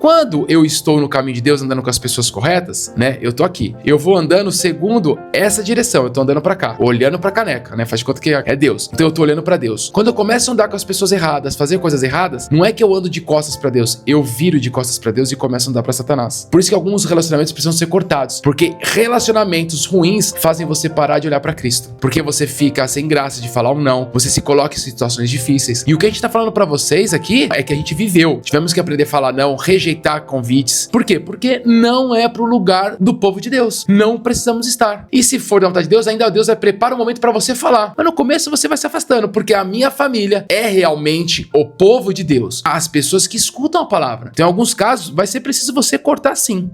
Quando eu estou no caminho de Deus, andando com as pessoas corretas, né? Eu tô aqui. Eu vou andando segundo essa direção. Eu tô andando pra cá, olhando pra caneca, né? Faz de conta que é Deus. Então eu tô olhando pra Deus. Quando eu começo a andar com as pessoas erradas, fazer coisas erradas, não é que eu ando de costas pra Deus. Eu viro de costas pra Deus e começo a andar pra Satanás. Por isso que alguns relacionamentos precisam ser cortados. Porque relacionamentos ruins fazem você parar de olhar pra Cristo. Porque você fica sem graça de falar um não. Você se coloca em situações difíceis. E o que a gente tá falando pra vocês aqui é que a gente viveu. Tivemos que aprender a falar não, rejeitar convites. Por quê? Porque não é pro lugar do povo de Deus. Não precisamos estar. E se for da vontade de Deus, ainda Deus vai preparar um momento pra você falar. Mas no começo você vai se afastando, porque a minha família é realmente o povo de Deus. As pessoas que escutam a palavra. Então, em alguns casos, vai ser preciso você cortar sim.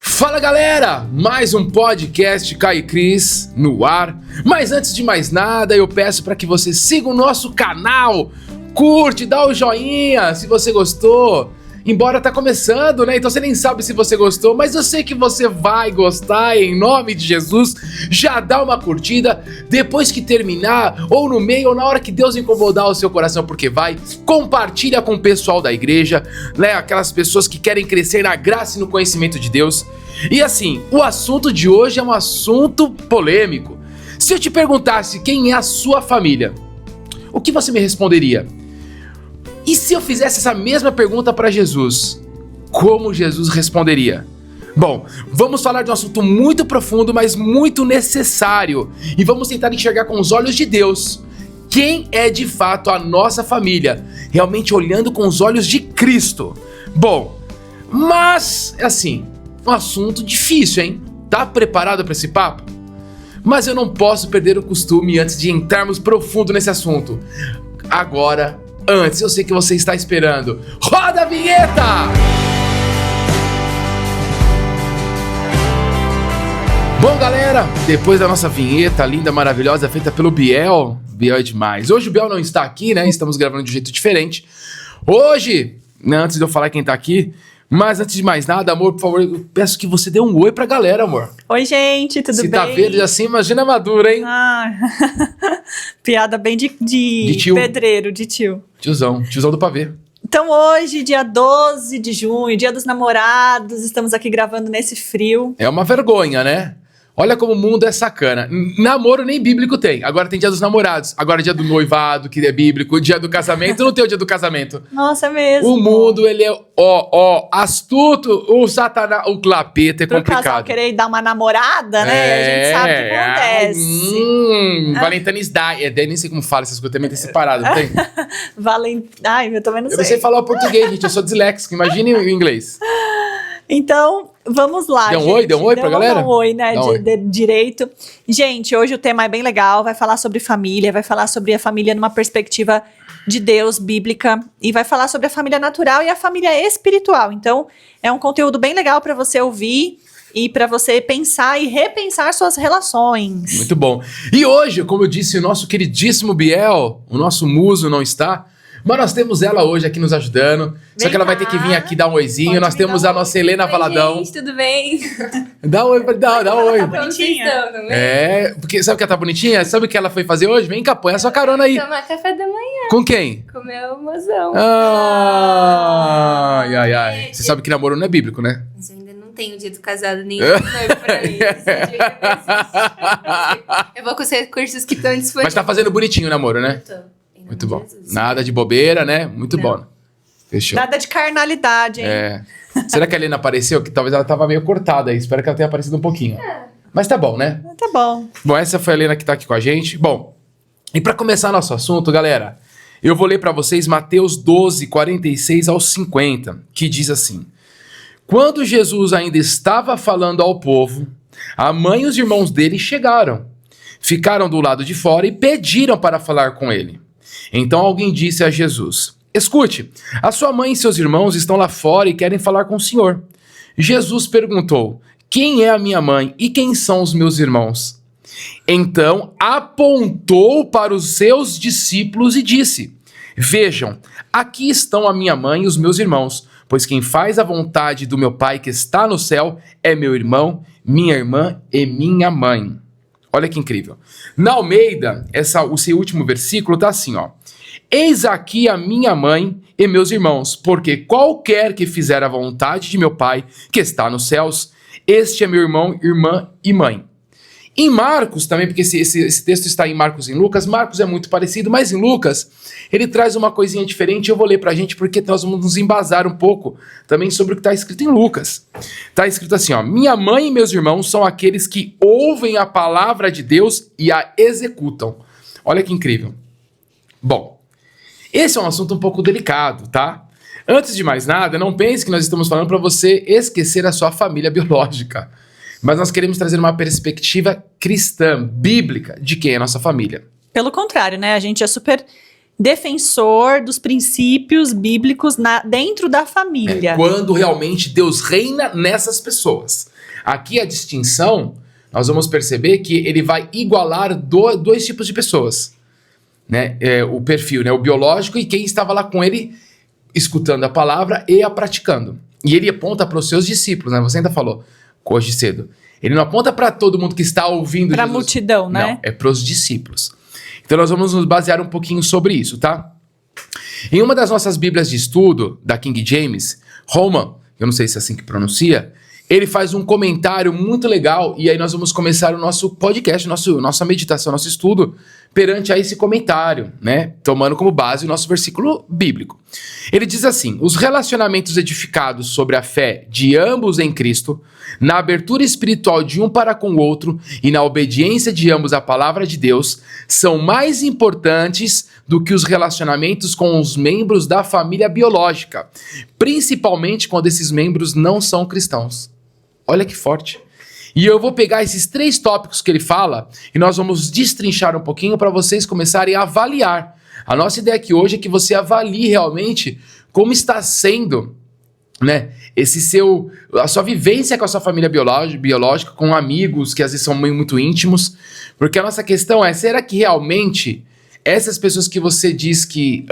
Fala galera, mais um podcast Caio e Cris no ar. Mas antes de mais nada, eu peço para que você siga o nosso canal, curte, dá o joinha se você gostou. Embora tá começando, né? Então você nem sabe se você gostou, mas eu sei que você vai gostar, em nome de Jesus. Já dá uma curtida, depois que terminar, ou no meio, ou na hora que Deus incomodar o seu coração, porque vai. Compartilha com o pessoal da igreja, né? Aquelas pessoas que querem crescer na graça e no conhecimento de Deus. E assim, o assunto de hoje é um assunto polêmico. Se eu te perguntasse quem é a sua família, o que você me responderia? E se eu fizesse essa mesma pergunta para Jesus, como Jesus responderia? Bom, vamos falar de um assunto muito profundo, mas muito necessário. E vamos tentar enxergar com os olhos de Deus quem é de fato a nossa família, realmente olhando com os olhos de Cristo. Bom, mas, assim, um assunto difícil, hein? Tá preparado para esse papo? Mas eu não posso perder o costume antes de entrarmos profundo nesse assunto. Agora, antes, eu sei que você está esperando. Roda a vinheta! Bom, galera, depois da nossa vinheta linda, maravilhosa, feita pelo Biel é demais. Hoje o Biel não está aqui, né? Estamos gravando de um jeito diferente. Hoje, né, antes de eu falar quem tá aqui, mas antes de mais nada, amor, por favor, eu peço que você dê um oi pra galera, amor. Oi, gente, tudo bem? Se tá verde assim, imagina madura, hein? Ah, piada bem de tio. Pedreiro, de tio. Tiozão do pavê. Então hoje, dia 12 de junho, dia dos namorados, estamos aqui gravando nesse frio. É uma vergonha, né? Olha como o mundo é sacana. Namoro nem bíblico tem. Agora tem dia dos namorados. Agora dia do noivado, que é bíblico. Dia do casamento, não tem o dia do casamento. Nossa, é mesmo. O mundo, ele é, astuto. O satanás, o capeta é complicado. Pro casal querer dar uma namorada, né? A gente sabe o que acontece. Valentine's Day. Eu nem sei como fala essas coisas. Também tem separado, não tem? Ai, eu também não sei. Eu sei falar o português, gente. Eu sou disléxico. Imagine o inglês. Então, vamos lá, Deu um gente. oi? Deu um oi pra galera? Dá um oi, né? Dá um oi. Direito. Gente, hoje o tema é bem legal. Vai falar sobre família, vai falar sobre a família numa perspectiva de Deus, bíblica. E vai falar sobre a família natural e a família espiritual. Então, é um conteúdo bem legal para você ouvir e para você pensar e repensar suas relações. Muito bom. E hoje, como eu disse, o nosso queridíssimo Biel, o nosso muso não está, mas nós temos ela hoje aqui nos ajudando. Só que ela vai ter que vir aqui dar um oizinho. Nós temos a nossa Helena Valadão. Gente, tudo bem? Dá um oi, dá um oi. Tá bonitinha. É, porque sabe que ela tá bonitinha? Sabe o que ela foi fazer hoje? Vem cá, põe a sua carona aí. Tomar café da manhã. Com quem? Com meu mozão. Ai. Você sabe que namoro não é bíblico, né? Mas eu ainda não tenho o dia do casado nem do noivo pra isso. Eu vou com os recursos que estão disponíveis. Mas tá fazendo bonitinho o namoro, né? Eu tô. Muito bom. Nada de bobeira, né? Muito bom. Fechou. Nada de carnalidade, hein? É. Será que a Helena apareceu? Que talvez ela tava meio cortada aí. Espero que ela tenha aparecido um pouquinho. Mas tá bom, né? Tá bom. Bom, essa foi a Helena que tá aqui com a gente. Bom, e pra começar nosso assunto, galera, eu vou ler pra vocês Mateus 12, 46 ao 50, que diz assim: Quando Jesus ainda estava falando ao povo, a mãe e os irmãos dele chegaram. Ficaram do lado de fora e pediram para falar com ele. Então alguém disse a Jesus: Escute, a sua mãe e seus irmãos estão lá fora e querem falar com o Senhor. Jesus perguntou: Quem é a minha mãe e quem são os meus irmãos? Então apontou para os seus discípulos e disse: Vejam, aqui estão a minha mãe e os meus irmãos, pois quem faz a vontade do meu Pai que está no céu é meu irmão, minha irmã e minha mãe. Olha que incrível. Na Almeida, o seu último versículo tá assim, ó. Eis aqui a minha mãe e meus irmãos, porque qualquer que fizer a vontade de meu Pai, que está nos céus, este é meu irmão, irmã e mãe. Em Marcos também, porque esse texto está em Marcos e em Lucas, Marcos é muito parecido, mas em Lucas ele traz uma coisinha diferente. Eu vou ler pra gente porque nós vamos nos embasar um pouco também sobre o que está escrito em Lucas. Está escrito assim, ó: minha mãe e meus irmãos são aqueles que ouvem a palavra de Deus e a executam. Olha que incrível. Bom, esse é um assunto um pouco delicado, tá? Antes de mais nada, não pense que nós estamos falando para você esquecer a sua família biológica. Mas nós queremos trazer uma perspectiva cristã, bíblica, de quem é a nossa família. Pelo contrário, né? A gente é super defensor dos princípios bíblicos dentro da família. Quando realmente Deus reina nessas pessoas. Aqui a distinção, nós vamos perceber que ele vai igualar dois tipos de pessoas. Né? O perfil, né? O biológico e quem estava lá com ele, escutando a palavra e a praticando. E ele aponta para os seus discípulos, né? Você ainda falou hoje cedo. Ele não aponta para todo mundo que está ouvindo Pra Jesus. multidão, né? Não, é para os discípulos. Então nós vamos nos basear um pouquinho sobre isso, tá? Em uma das nossas bíblias de estudo, da King James, Holman, eu não sei se é assim que pronuncia, ele faz um comentário muito legal e aí nós vamos começar o nosso podcast, nossa meditação, nosso estudo perante a esse comentário, né? Tomando como base o nosso versículo bíblico. Ele diz assim: os relacionamentos edificados sobre a fé de ambos em Cristo, na abertura espiritual de um para com o outro e na obediência de ambos à palavra de Deus, são mais importantes do que os relacionamentos com os membros da família biológica, principalmente quando esses membros não são cristãos. Olha que forte. E eu vou pegar esses 3 tópicos que ele fala e nós vamos destrinchar um pouquinho para vocês começarem a avaliar. A nossa ideia aqui hoje é que você avalie realmente como está sendo, né, a sua vivência com a sua família biológica, com amigos que às vezes são muito íntimos, porque a nossa questão é, será que realmente essas pessoas que você diz que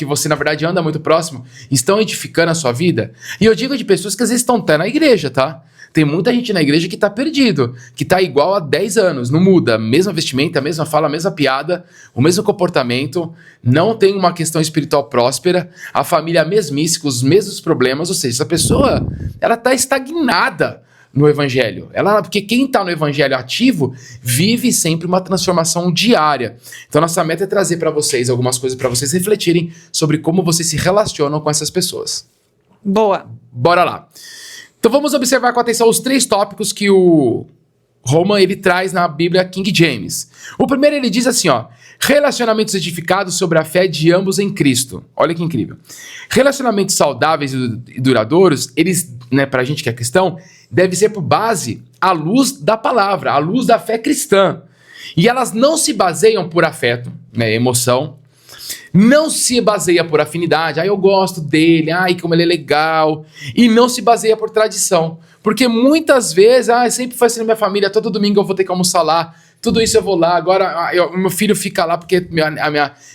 você na verdade anda muito próximo, estão edificando a sua vida? E eu digo de pessoas que às vezes estão até na igreja, tá? Tem muita gente na igreja que tá perdido, que tá igual há 10 anos, não muda, mesma vestimenta, a mesma fala, a mesma piada, o mesmo comportamento, não tem uma questão espiritual próspera, a família é a mesmice, com os mesmos problemas, ou seja, essa pessoa, ela tá estagnada no evangelho. Porque quem tá no evangelho ativo, vive sempre uma transformação diária. Então nossa meta é trazer para vocês algumas coisas para vocês refletirem sobre como vocês se relacionam com essas pessoas. Boa. Bora lá. Então vamos observar com atenção os 3 tópicos que o Holman ele traz na Bíblia King James. O primeiro ele diz assim, ó: relacionamentos edificados sobre a fé de ambos em Cristo. Olha que incrível. Relacionamentos saudáveis e duradouros, eles, né, pra gente que é cristão, deve ser por base à luz da palavra, à luz da fé cristã. E elas não se baseiam por afeto, né, emoção. Não se baseia por afinidade, eu gosto dele, como ele é legal, e não se baseia por tradição, porque muitas vezes, sempre foi assim na minha família, todo domingo eu vou ter que almoçar lá, tudo isso eu vou lá, agora meu filho fica lá porque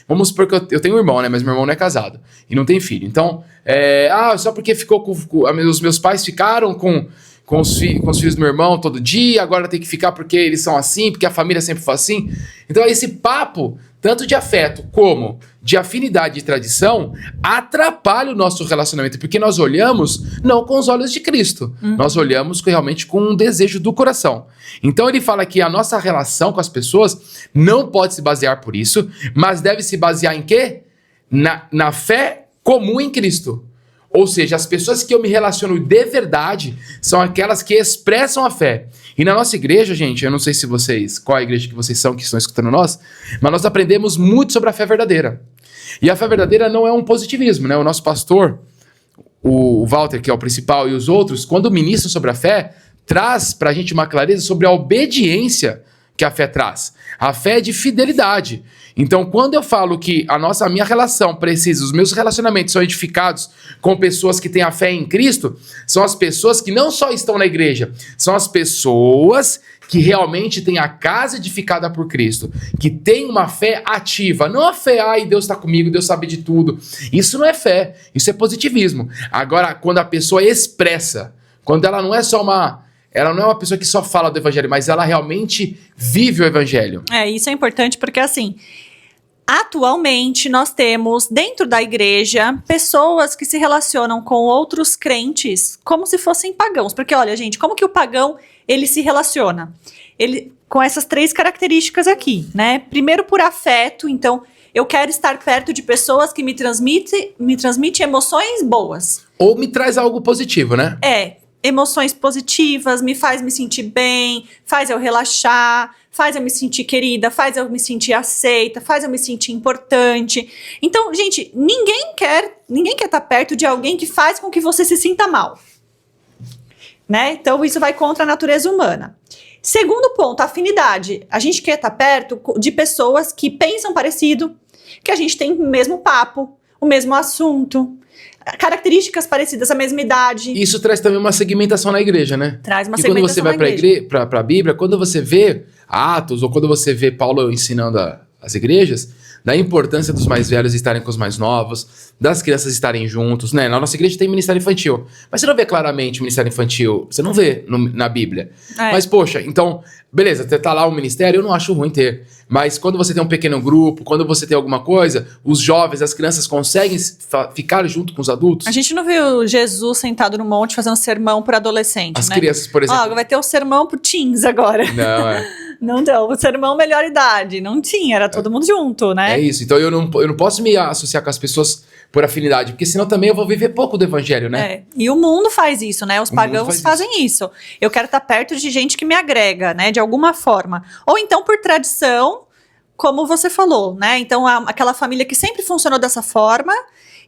vamos supor que eu tenho um irmão, né, mas meu irmão não é casado, e não tem filho, então, só porque ficou os meus pais ficaram com os filhos do meu irmão todo dia, agora tem que ficar porque eles são assim, porque a família sempre foi assim. Então esse papo, tanto de afeto como de afinidade e tradição, atrapalha o nosso relacionamento, porque nós olhamos não com os olhos de Cristo, nós olhamos realmente com um desejo do coração. Então ele fala que a nossa relação com as pessoas não pode se basear por isso, mas deve se basear em quê? Na fé comum em Cristo. Ou seja, as pessoas que eu me relaciono de verdade são aquelas que expressam a fé. E na nossa igreja, gente, eu não sei qual a igreja que vocês são, que estão escutando nós, mas nós aprendemos muito sobre a fé verdadeira. E a fé verdadeira não é um positivismo, né? O nosso pastor, o Walter, que é o principal, e os outros, quando ministram sobre a fé, traz pra gente uma clareza sobre a obediência que a fé traz. A fé é de fidelidade. Então, quando eu falo que a minha relação precisa, os meus relacionamentos são edificados com pessoas que têm a fé em Cristo, são as pessoas que não só estão na igreja, são as pessoas que realmente têm a casa edificada por Cristo, que têm uma fé ativa, não a fé, Deus está comigo, Deus sabe de tudo. Isso não é fé, isso é positivismo. Agora, quando a pessoa expressa, quando ela não é ela não é uma pessoa que só fala do evangelho, mas ela realmente vive o evangelho. Isso é importante porque, assim, Atualmente, nós temos dentro da igreja pessoas que se relacionam com outros crentes como se fossem pagãos. Porque, olha, gente, como que o pagão ele se relaciona? Ele com essas 3 características aqui, né? Primeiro, por afeto. Então, eu quero estar perto de pessoas que me transmitem emoções boas. Ou me traz algo positivo, né? Emoções positivas, me faz me sentir bem, faz eu relaxar, faz eu me sentir querida, faz eu me sentir aceita, faz eu me sentir importante. Então, gente, ninguém quer estar perto de alguém que faz com que você se sinta mal, né? Então, isso vai contra a natureza humana. Segundo ponto, afinidade. A gente quer estar perto de pessoas que pensam parecido, que a gente tem o mesmo papo, o mesmo assunto, características parecidas, a mesma idade. Isso traz também uma segmentação na igreja, né? Traz uma e quando você segmentação vai na igreja. para a Bíblia, quando você vê Atos, ou quando você vê Paulo ensinando as igrejas, da importância dos mais velhos estarem com os mais novos, das crianças estarem juntos, né? Na nossa igreja tem ministério infantil, mas você não vê claramente o ministério infantil, você não vê na Bíblia. Mas, poxa, então, beleza, você tá lá o ministério, eu não acho ruim ter, mas quando você tem um pequeno grupo, quando você tem alguma coisa, os jovens, as crianças conseguem ficar junto com os adultos? A gente não viu Jesus sentado no monte fazendo sermão para adolescentes, As né? crianças, por exemplo. Vai ter o sermão pro teens agora. Não, Não deu, o sermão melhor idade. Não tinha, era todo mundo junto, né? É isso, então eu não posso me associar com as pessoas por afinidade, porque senão também eu vou viver pouco do evangelho, né? E o mundo faz isso, né? Os pagãos fazem isso. Eu quero estar perto de gente que me agrega, né? De alguma forma. Ou então por tradição, como você falou, né? Então aquela família que sempre funcionou dessa forma,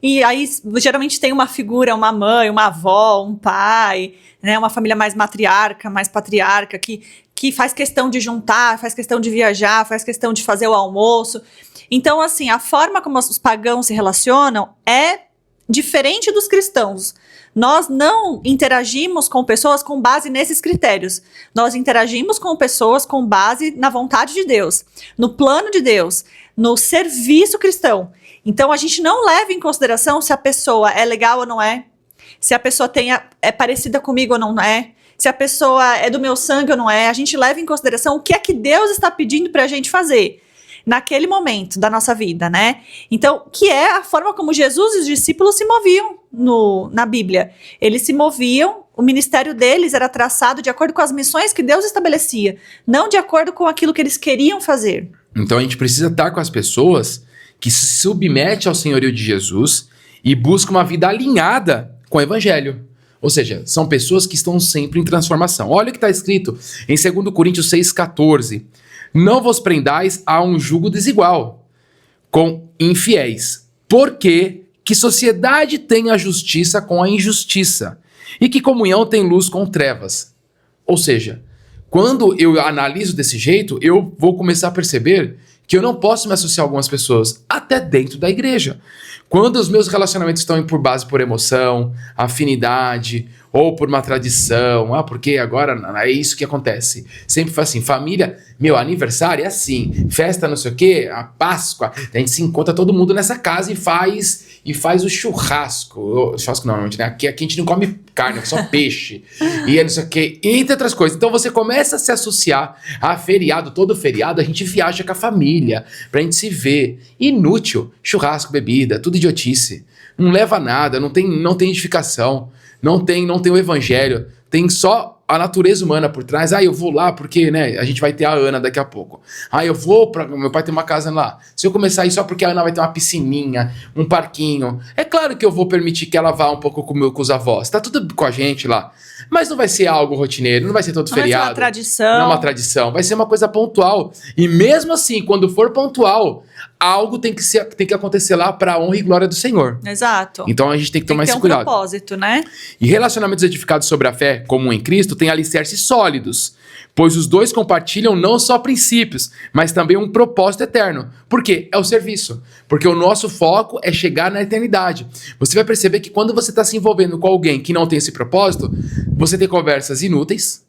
e aí geralmente tem uma figura, uma mãe, uma avó, um pai, né? Uma família mais matriarca, mais patriarca, que faz questão de juntar, faz questão de viajar, faz questão de fazer o almoço. Então, assim, a forma como os pagãos se relacionam é diferente dos cristãos. Nós não interagimos com pessoas com base nesses critérios. Nós interagimos com pessoas com base na vontade de Deus, no plano de Deus, no serviço cristão. Então, a gente não leva em consideração se a pessoa é legal ou não é, se a pessoa é parecida comigo ou não é, se a pessoa é do meu sangue ou não é. A gente leva em consideração o que é que Deus está pedindo para a gente fazer naquele momento da nossa vida, né? Então, que é a forma como Jesus e os discípulos se moviam na Bíblia. Eles se moviam, o ministério deles era traçado de acordo com as missões que Deus estabelecia, não de acordo com aquilo que eles queriam fazer. Então a gente precisa estar com as pessoas que se submetem ao senhorio de Jesus e buscam uma vida alinhada com o evangelho. Ou seja, são pessoas que estão sempre em transformação. Olha o que está escrito em 2 Coríntios 6,14. Não vos prendais a um jugo desigual com infiéis, porque que sociedade tem a justiça com a injustiça, e que comunhão tem luz com trevas. Ou seja, quando eu analiso desse jeito, eu vou começar a perceber que eu não posso me associar a algumas pessoas, até dentro da igreja. Quando os meus relacionamentos estão por base por emoção, afinidade, ou por uma tradição, porque agora é isso que acontece. Sempre foi assim, família, meu aniversário é assim, festa não sei o quê, a Páscoa, a gente se encontra todo mundo nessa casa e faz o churrasco. Churrasco não, né? Aqui a gente não come carne, só peixe. E é não sei o quê, entre outras coisas. Então você começa a se associar a feriado, todo feriado a gente viaja com a família, pra gente se ver. Inútil, churrasco, bebida, tudo idiotice. Não leva a nada, não tem edificação. Não tem o evangelho, tem só a natureza humana por trás. Eu vou lá porque, né, a gente vai ter a Ana daqui a pouco. Eu vou meu pai tem uma casa lá. Se eu começar a ir só porque a Ana vai ter uma piscininha, um parquinho, é claro que eu vou permitir que ela vá um pouco com os avós. Tá tudo com a gente lá. Mas não vai ser algo rotineiro, não vai ser todo feriado. Vai ser uma tradição. Não é uma tradição, vai ser uma coisa pontual. E mesmo assim, quando for pontual, algo tem que acontecer lá para a honra e glória do Senhor. Exato. Então a gente tem que tomar esse cuidado. Tem que ter um propósito, né? E relacionamentos edificados sobre a fé comum em Cristo têm alicerces sólidos, pois os dois compartilham não só princípios, mas também um propósito eterno. Por quê? É o serviço. Porque o nosso foco é chegar na eternidade. Você vai perceber que quando você está se envolvendo com alguém que não tem esse propósito, você tem conversas inúteis,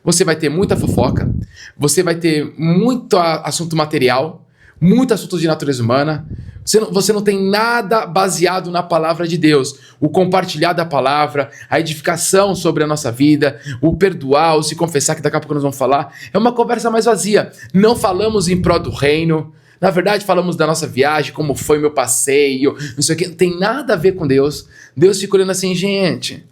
você vai ter muita fofoca, você vai ter muito assunto material, muito assunto de natureza humana. Você não tem nada baseado na palavra de Deus. O compartilhar da palavra, a edificação sobre a nossa vida, o perdoar, o se confessar, que daqui a pouco nós vamos falar, é uma conversa mais vazia. Não falamos em prol do reino, Na verdade, falamos da nossa viagem, como foi meu passeio, não sei o que. Não tem nada a ver com Deus. Deus fica olhando assim, gente...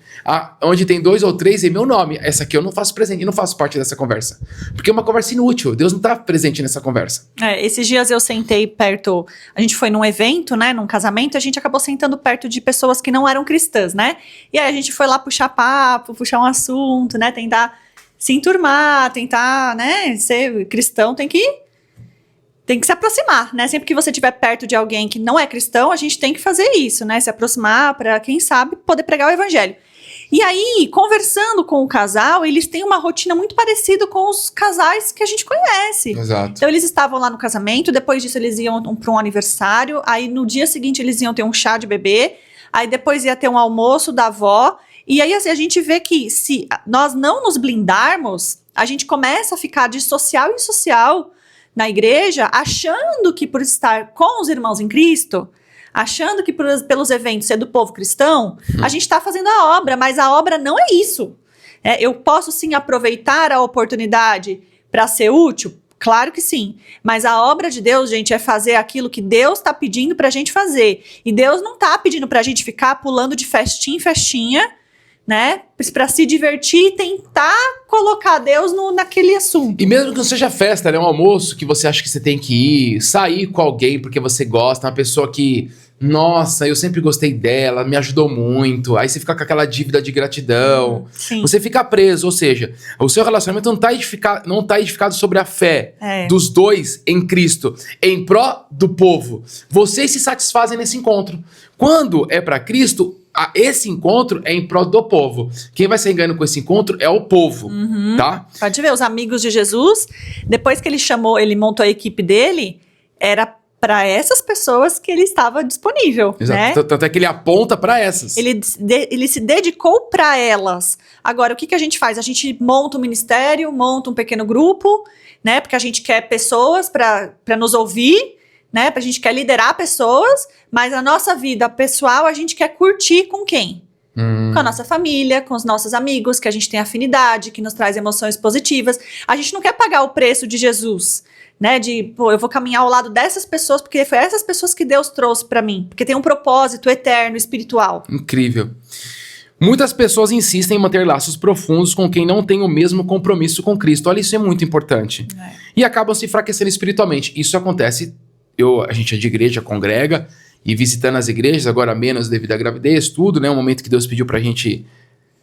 onde tem 2 ou 3 em meu nome. Essa aqui eu não faço presente, eu não faço parte dessa conversa. Porque é uma conversa inútil. Deus não está presente nessa conversa. Esses dias eu sentei perto, a gente foi num evento, né, num casamento, a gente acabou sentando perto de pessoas que não eram cristãs, né? E aí a gente foi lá puxar papo, puxar um assunto, né, tentar se enturmar, tentar, né, ser cristão tem que se aproximar, né? Sempre que você estiver perto de alguém que não é cristão, a gente tem que fazer isso, né? Se aproximar para, quem sabe, poder pregar o evangelho. E aí, conversando com o casal, eles têm uma rotina muito parecida com os casais que a gente conhece. Exato. Então, eles estavam lá no casamento, depois disso eles iam para um aniversário, aí no dia seguinte eles iam ter um chá de bebê, aí depois ia ter um almoço da avó, e aí assim, a gente vê que se nós não nos blindarmos, a gente começa a ficar de social em social na igreja, achando que por estar com os irmãos em Cristo... achando que pelos eventos ser do povo cristão, a gente está fazendo a obra, mas a obra não é isso. Eu posso sim aproveitar a oportunidade para ser útil? Claro que sim. Mas a obra de Deus, gente, é fazer aquilo que Deus está pedindo para a gente fazer. E Deus não está pedindo para a gente ficar pulando de festinha em festinha, né? Para se divertir e tentar colocar Deus naquele assunto. E mesmo que não seja festa, né? Um almoço que você acha que você tem que ir, sair com alguém porque você gosta, uma pessoa que, nossa, eu sempre gostei dela, me ajudou muito. Aí você fica com aquela dívida de gratidão. Sim. Você fica preso, ou seja, o seu relacionamento não tá edificado sobre a fé dos dois em Cristo, em pró do povo. Vocês se satisfazem nesse encontro. Quando é para Cristo, esse encontro é em prol do povo. Quem vai ser engano com esse encontro é o povo, tá? Pode ver, os amigos de Jesus, depois que ele montou a equipe dele, era para essas pessoas que ele estava disponível, Exato. né? Tanto é que ele aponta para essas. Ele se dedicou para elas. Agora, o que a gente faz? A gente monta um ministério, monta um pequeno grupo, né? Porque a gente quer pessoas para nos ouvir, né? A gente quer liderar pessoas, mas a nossa vida pessoal a gente quer curtir com quem? Com a nossa família, com os nossos amigos, que a gente tem afinidade, que nos traz emoções positivas. A gente não quer pagar o preço de Jesus, né? Eu vou caminhar ao lado dessas pessoas, porque foi essas pessoas que Deus trouxe pra mim. Porque tem um propósito eterno, espiritual. Incrível. Muitas pessoas insistem em manter laços profundos com quem não tem o mesmo compromisso com Cristo. Olha, isso é muito importante. E acabam se enfraquecendo espiritualmente. Isso acontece, a gente é de igreja, congrega, e visitando as igrejas, agora menos devido à gravidez, tudo, né? Um momento que Deus pediu pra gente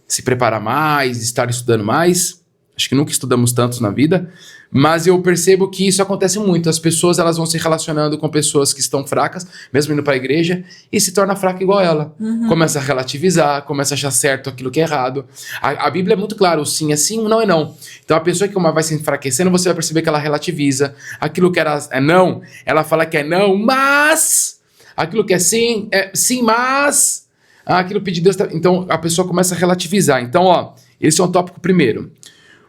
se preparar mais, estar estudando mais. Acho que nunca estudamos tanto na vida, mas eu percebo que isso acontece muito. As pessoas, elas vão se relacionando com pessoas que estão fracas, mesmo indo para a igreja, e se torna fraca igual ela. Começa a relativizar, começa a achar certo aquilo que é errado. A Bíblia é muito clara, o sim é sim, o não é não. Então a pessoa que vai se enfraquecendo, você vai perceber que ela relativiza. Aquilo que é não, ela fala que é não, mas... Aquilo que é sim, mas... Aquilo que de Deus... Então a pessoa começa a relativizar. Então, esse é um tópico primeiro.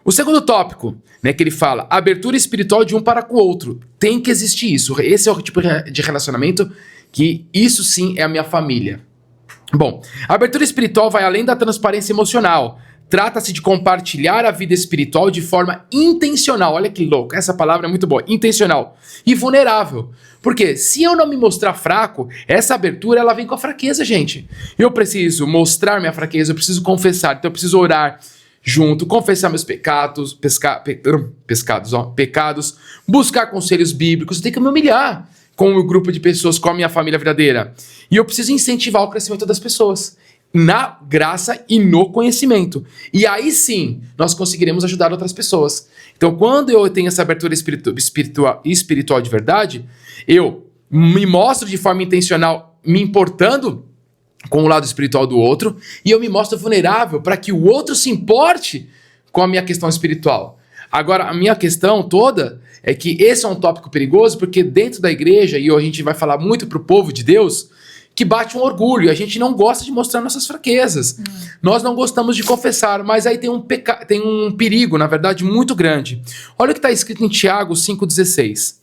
O segundo tópico, né, que ele fala, abertura espiritual de um para com o outro. Tem que existir isso. Esse é o tipo de relacionamento que isso sim é a minha família. Bom, a abertura espiritual vai além da transparência emocional. Trata-se de compartilhar a vida espiritual de forma intencional. Olha que louco, essa palavra é muito boa. Intencional e vulnerável. Porque se eu não me mostrar fraco, essa abertura ela vem com a fraqueza, gente. Eu preciso mostrar minha fraqueza, eu preciso confessar, então eu preciso orar junto, confessar meus pecados, pecados, buscar conselhos bíblicos, eu tenho que me humilhar com o grupo de pessoas, com a minha família verdadeira. E eu preciso incentivar o crescimento das pessoas, na graça e no conhecimento. E aí sim, nós conseguiremos ajudar outras pessoas. Então, quando eu tenho essa abertura espiritual de verdade, eu me mostro de forma intencional, me importando com o lado espiritual do outro, e eu me mostro vulnerável para que o outro se importe com a minha questão espiritual. Agora, a minha questão toda é que esse é um tópico perigoso, porque dentro da igreja, e a gente vai falar muito para o povo de Deus, que bate um orgulho, a gente não gosta de mostrar nossas fraquezas. Nós não gostamos de confessar, mas aí tem um perigo, na verdade, muito grande. Olha o que está escrito em Tiago 5,16.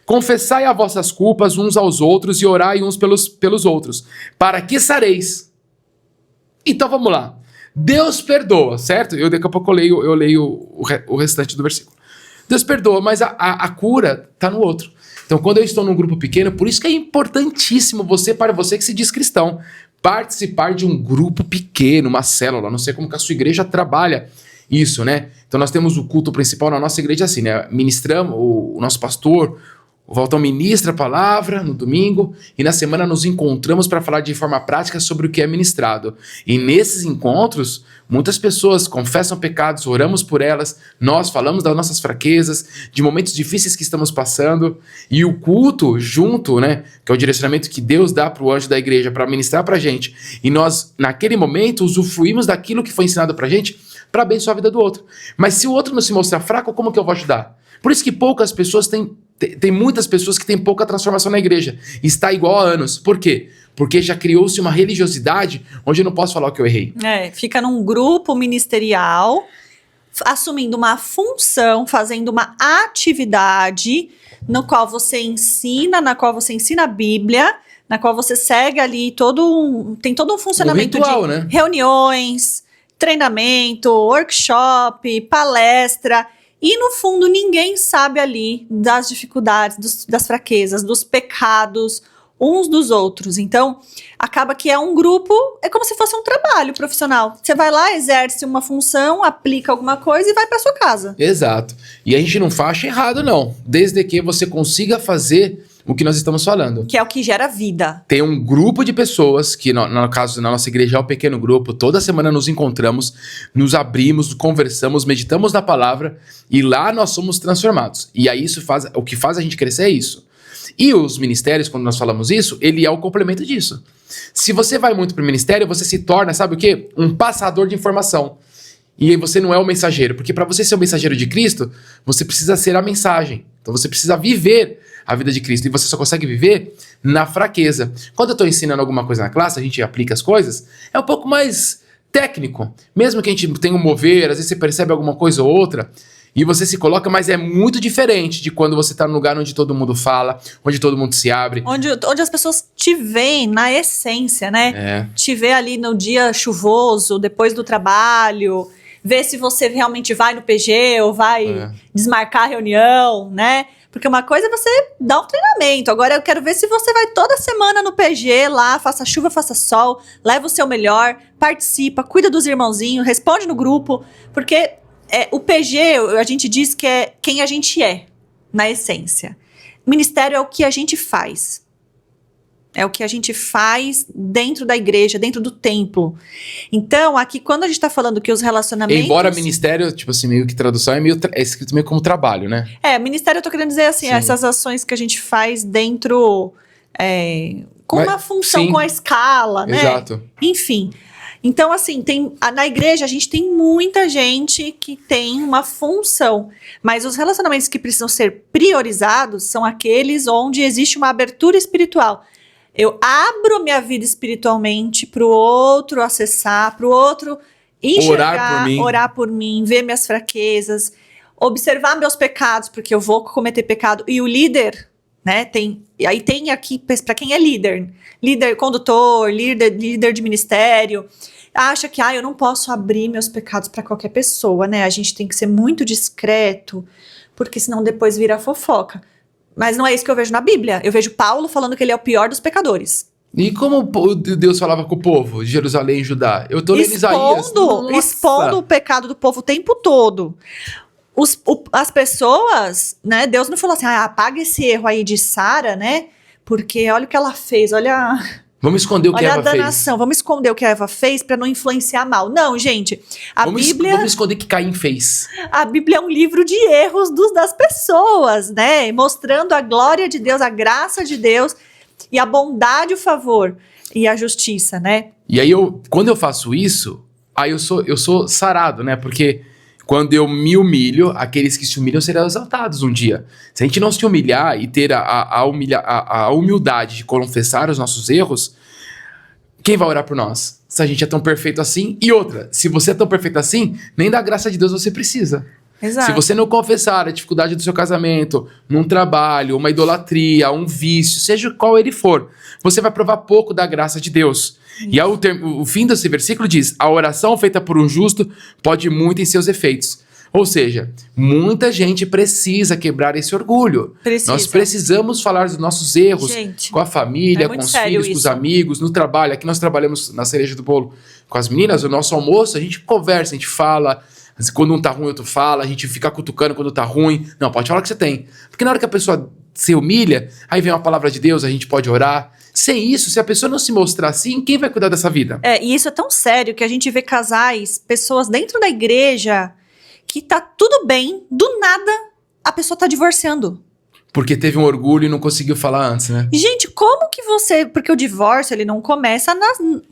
Confessai as vossas culpas uns aos outros e orai uns pelos outros, para que sareis. Então vamos lá. Deus perdoa, certo? Daqui a pouco eu leio o restante do versículo. Deus perdoa, mas a cura está no outro. Então, quando eu estou num grupo pequeno, por isso que é importantíssimo para você que se diz cristão, participar de um grupo pequeno, uma célula. Não sei como que a sua igreja trabalha isso, né? Então, nós temos o culto principal na nossa igreja assim, né? Ministramos, o nosso pastor, o Valtão, ministra a palavra no domingo e na semana nos encontramos para falar de forma prática sobre o que é ministrado. E nesses encontros, muitas pessoas confessam pecados, oramos por elas, nós falamos das nossas fraquezas, de momentos difíceis que estamos passando, e o culto junto, né, que é o direcionamento que Deus dá para o anjo da igreja para ministrar para a gente, e nós, naquele momento, usufruímos daquilo que foi ensinado para a gente para abençoar a vida do outro. Mas se o outro não se mostrar fraco, como que eu vou ajudar? Por isso que poucas pessoas tem muitas pessoas que têm pouca transformação na igreja. Está igual há anos. Por quê? Porque já criou-se uma religiosidade onde eu não posso falar o que eu errei. Fica num grupo ministerial, assumindo uma função, fazendo uma atividade no qual você ensina, na qual você ensina a Bíblia, na qual você segue ali tem todo um funcionamento ritual, de né? reuniões, treinamento, workshop, palestra. E, no fundo, ninguém sabe ali das dificuldades, das fraquezas, dos pecados uns dos outros. Então, acaba que é um grupo, é como se fosse um trabalho profissional. Você vai lá, exerce uma função, aplica alguma coisa e vai para sua casa. Exato. E a gente não acha errado, não. Desde que você consiga fazer o que nós estamos falando. Que é o que gera vida. Tem um grupo de pessoas, que no caso, na nossa igreja é um pequeno grupo, toda semana nos encontramos, nos abrimos, conversamos, meditamos na palavra e lá nós somos transformados. E aí o que faz a gente crescer é isso. E os ministérios, quando nós falamos isso, ele é o complemento disso. Se você vai muito para o ministério, você se torna, sabe o quê? Um passador de informação. E aí você não é o mensageiro, porque para você ser o mensageiro de Cristo, você precisa ser a mensagem. Então você precisa viver a vida de Cristo, e você só consegue viver na fraqueza. Quando eu estou ensinando alguma coisa na classe, a gente aplica as coisas, é um pouco mais técnico. Mesmo que a gente tenha um mover, às vezes você percebe alguma coisa ou outra, e você se coloca, mas é muito diferente de quando você está num lugar onde todo mundo fala, onde todo mundo se abre. Onde as pessoas te veem na essência, né? Te vê ali no dia chuvoso, depois do trabalho, ver se você realmente vai no PG ou vai desmarcar a reunião, né? Porque uma coisa é você dar um treinamento. Agora eu quero ver se você vai toda semana no PG lá, faça chuva, faça sol, leva o seu melhor, participa, cuida dos irmãozinhos, responde no grupo. Porque o PG, a gente diz que é quem a gente é, na essência. O ministério é o que a gente faz. É o que a gente faz dentro da igreja, dentro do templo. Então, aqui, quando a gente tá falando que os relacionamentos... Embora ministério, tipo assim, meio que tradução, é escrito meio como trabalho, né? Ministério eu tô querendo dizer assim, essas ações que a gente faz dentro... com uma função, com a escala, né? Exato. Enfim. Então, assim, na igreja a gente tem muita gente que tem uma função, mas os relacionamentos que precisam ser priorizados são aqueles onde existe uma abertura espiritual. Eu abro minha vida espiritualmente para o outro acessar, para o outro enxergar, orar por mim, ver minhas fraquezas, observar meus pecados, porque eu vou cometer pecado. E o líder, né, tem aqui, para quem é líder condutor, líder de ministério, acha que eu não posso abrir meus pecados para qualquer pessoa, né? A gente tem que ser muito discreto, porque senão depois vira fofoca. Mas não é isso que eu vejo na Bíblia. Eu vejo Paulo falando que ele é o pior dos pecadores. E como Deus falava com o povo de Jerusalém e Judá? Eu tô lendo Isaías. Expondo o pecado do povo o tempo todo. As pessoas, né? Deus não falou assim, apaga esse erro aí de Sara, né? Porque olha o que ela fez, Vamos esconder o que Eva fez. Vamos esconder o que a Eva fez para não influenciar mal. Não, gente. Bíblia... Vamos esconder o que Caim fez. A Bíblia é um livro de erros das pessoas, né? Mostrando a glória de Deus, a graça de Deus e a bondade, o favor e a justiça, né? E aí, quando eu faço isso, aí eu sou sarado, né? Porque quando eu me humilho, aqueles que se humilham serão exaltados um dia. Se a gente não se humilhar e ter a humildade de confessar os nossos erros, quem vai orar por nós? Se a gente é tão perfeito assim. E outra, se você é tão perfeito assim, nem da graça de Deus você precisa. Exato. Se você não confessar a dificuldade do seu casamento, num trabalho, uma idolatria, um vício, seja qual ele for, você vai provar pouco da graça de Deus. E o fim desse versículo diz, a oração feita por um justo pode muito em seus efeitos. Ou seja, muita gente precisa quebrar esse orgulho. Precisa. Nós precisamos falar dos nossos erros Gente, com a família, é com muito os sério filhos, com os isso. amigos, no trabalho. Aqui nós trabalhamos na cereja do bolo com as meninas, o nosso almoço, a gente conversa, a gente fala. Quando um tá ruim, outro fala, a gente fica cutucando quando tá ruim. Não, pode falar o que você tem. Porque na hora que a pessoa se humilha, aí vem uma palavra de Deus, a gente pode orar. Sem isso, se a pessoa não se mostrar assim, quem vai cuidar dessa vida? E isso é tão sério que a gente vê casais, pessoas dentro da igreja, que tá tudo bem, do nada a pessoa tá divorciando. Porque teve um orgulho e não conseguiu falar antes, né? Gente, como que você... Porque o divórcio, ele não começa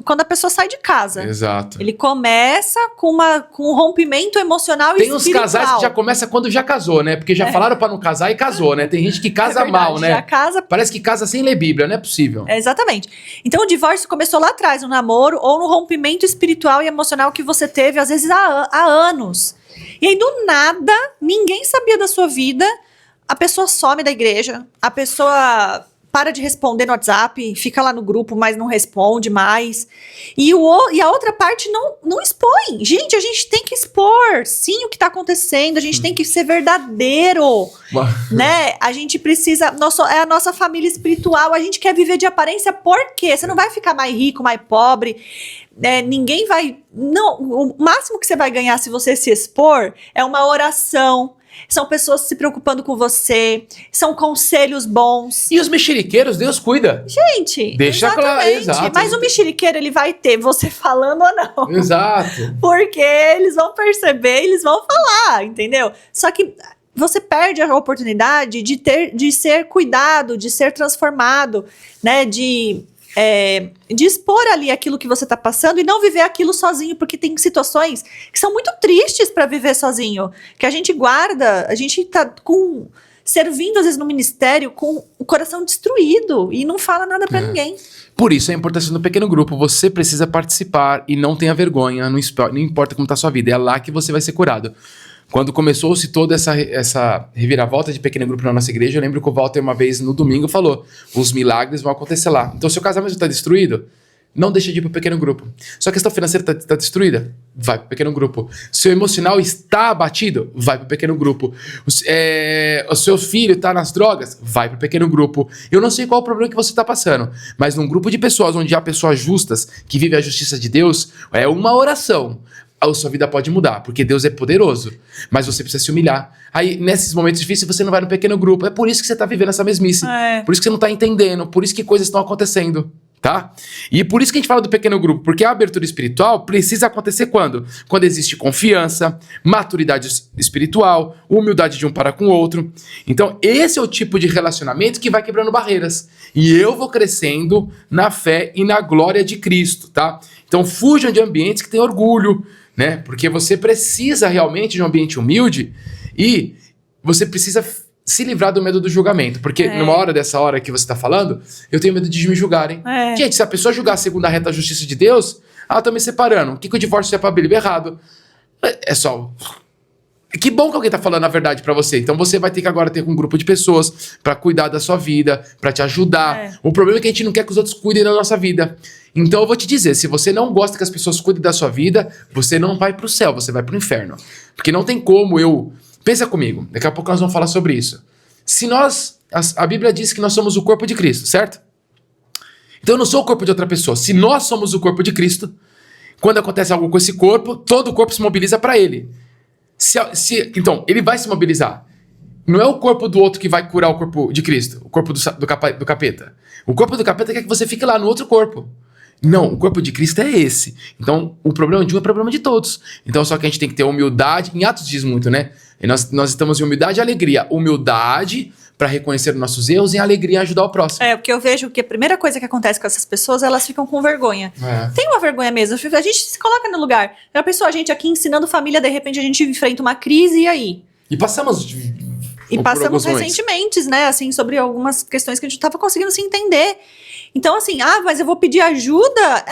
quando a pessoa sai de casa. Exato. Ele começa com um rompimento emocional e Tem uns espiritual. casais que já começa quando já casou, né? Porque já falaram pra não casar e casou, né? Tem gente que casa verdade, mal, né? Já casa... Parece que casa sem ler Bíblia, não é possível. Exatamente. Então o divórcio começou lá atrás, no namoro ou no rompimento espiritual e emocional que você teve, às vezes há anos. E aí, do nada, ninguém sabia da sua vida, a pessoa some da igreja, a pessoa para de responder no WhatsApp, fica lá no grupo, mas não responde mais. E a outra parte não expõe. Gente, a gente tem que expor, sim, o que está acontecendo, a gente tem que ser verdadeiro, né? A gente precisa, é a nossa família espiritual, a gente quer viver de aparência, por quê? Você não vai ficar mais rico, mais pobre, ninguém vai... Não, o máximo que você vai ganhar se você se expor é uma oração. São pessoas se preocupando com você, são conselhos bons. E os mexeriqueiros, Deus cuida. Gente, Deixa exatamente. claro, exato. Mas o mexeriqueiro, ele vai ter você falando ou não. Exato. Porque eles vão perceber, eles vão falar, entendeu? Só que você perde a oportunidade de ser cuidado, de ser transformado, né? De expor ali aquilo que você tá passando e não viver aquilo sozinho, porque tem situações que são muito tristes para viver sozinho, que a gente guarda, a gente tá servindo às vezes no ministério com o coração destruído e não fala nada para ninguém. Por isso a importância do pequeno grupo. Você precisa participar e não tenha vergonha, não importa como tá a sua vida, é lá que você vai ser curado. Quando começou-se toda essa reviravolta de pequeno grupo na nossa igreja, eu lembro que o Walter uma vez no domingo falou, os milagres vão acontecer lá. Então, se o casamento está destruído, não deixa de ir para o pequeno grupo. Se a questão financeira está destruída, vai para o pequeno grupo. Se o emocional está abatido, vai para o pequeno grupo. O seu filho está nas drogas, vai para o pequeno grupo. Eu não sei qual o problema que você está passando, mas num grupo de pessoas onde há pessoas justas, que vivem a justiça de Deus, é uma oração. A sua vida pode mudar, porque Deus é poderoso, mas você precisa se humilhar. Aí, nesses momentos difíceis, você não vai no pequeno grupo. É por isso que você tá vivendo essa mesmice. Por isso que você não tá entendendo, por isso que coisas estão acontecendo, tá? E por isso que a gente fala do pequeno grupo, porque a abertura espiritual precisa acontecer quando? Quando existe confiança, maturidade espiritual, humildade de um para com o outro. Então, esse é o tipo de relacionamento que vai quebrando barreiras. E eu vou crescendo na fé e na glória de Cristo, tá? Então, fujam de ambientes que têm orgulho, né? Porque você precisa realmente de um ambiente humilde e você precisa se livrar do medo do julgamento. Porque numa hora dessa hora que você tá falando, eu tenho medo de me julgarem. Gente, se a pessoa julgar segundo a reta justiça de Deus, tô me separando. O que o divórcio é pra Bíblia? Errado. É só... Que bom que alguém tá falando a verdade pra você. Então você vai ter que agora ter um grupo de pessoas pra cuidar da sua vida, pra te ajudar. O problema é que a gente não quer que os outros cuidem da nossa vida. Então eu vou te dizer, se você não gosta que as pessoas cuidem da sua vida, você não vai pro céu, você vai pro inferno. Porque não tem como Pensa comigo, daqui a pouco nós vamos falar sobre isso. Se a Bíblia diz que nós somos o corpo de Cristo, certo? Então eu não sou o corpo de outra pessoa. Se nós somos o corpo de Cristo, quando acontece algo com esse corpo, todo o corpo se mobiliza pra ele. Então, ele vai se mobilizar. Não é o corpo do outro que vai curar o corpo de Cristo, o corpo do capeta. O corpo do capeta quer que você fique lá no outro corpo. Não, o corpo de Cristo é esse. Então, o problema de um é o problema de todos. Então, só que a gente tem que ter humildade. Em Atos diz muito, né? E nós estamos em humildade e alegria. Humildade para reconhecer nossos erros e alegria em ajudar o próximo. Porque eu vejo que a primeira coisa que acontece com essas pessoas, elas ficam com vergonha. Tem uma vergonha mesmo. A gente se coloca no lugar. Já pensou a gente aqui ensinando família, de repente a gente enfrenta uma crise e aí? E passamos recentemente, né, assim, sobre algumas questões que a gente tava conseguindo se entender. Então, assim, mas eu vou pedir ajuda?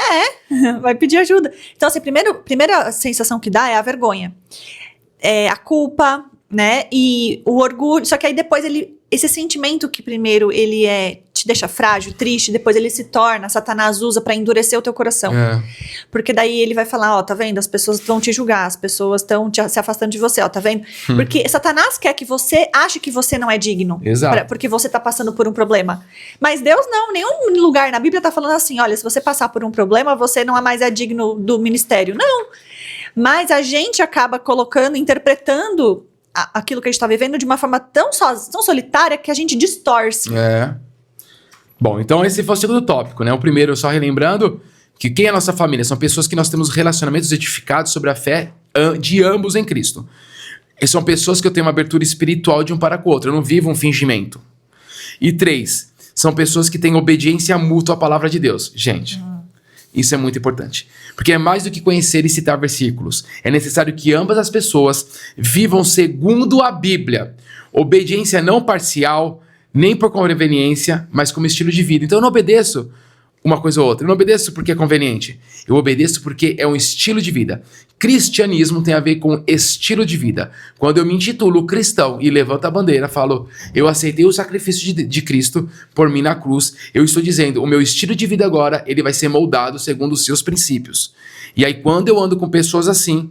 Vai pedir ajuda. Então, assim, primeira sensação que dá é a vergonha. A culpa, né, e o orgulho. Só que aí depois esse sentimento que primeiro ele é te deixa frágil, triste, depois ele se torna, Satanás usa pra endurecer o teu coração. Porque daí ele vai falar, ó, tá vendo? As pessoas vão te julgar, as pessoas estão se afastando de você, ó, tá vendo? Porque Satanás quer que você ache que você não é digno. Exato. Porque você tá passando por um problema. Mas Deus não, nenhum lugar na Bíblia tá falando assim, olha, se você passar por um problema, você não mais é digno do ministério. Não. Mas a gente acaba colocando, interpretando aquilo que a gente tá vivendo de uma forma tão solitária que a gente distorce. Bom, então esse foi o segundo tópico, né? O primeiro, só relembrando, que quem é a nossa família? São pessoas que nós temos relacionamentos edificados sobre a fé de ambos em Cristo. E são pessoas que eu tenho uma abertura espiritual de um para com o outro. Eu não vivo um fingimento. E 3, são pessoas que têm obediência mútua à palavra de Deus. Gente, isso é muito importante. Porque é mais do que conhecer e citar versículos. É necessário que ambas as pessoas vivam segundo a Bíblia. Obediência não parcial, nem por conveniência, mas como estilo de vida. Então eu não obedeço uma coisa ou outra. Eu não obedeço porque é conveniente. Eu obedeço porque é um estilo de vida. Cristianismo tem a ver com estilo de vida. Quando eu me intitulo cristão e levanto a bandeira, falo, eu aceitei o sacrifício de Cristo por mim na cruz, eu estou dizendo, o meu estilo de vida agora, ele vai ser moldado segundo os seus princípios. E aí quando eu ando com pessoas assim,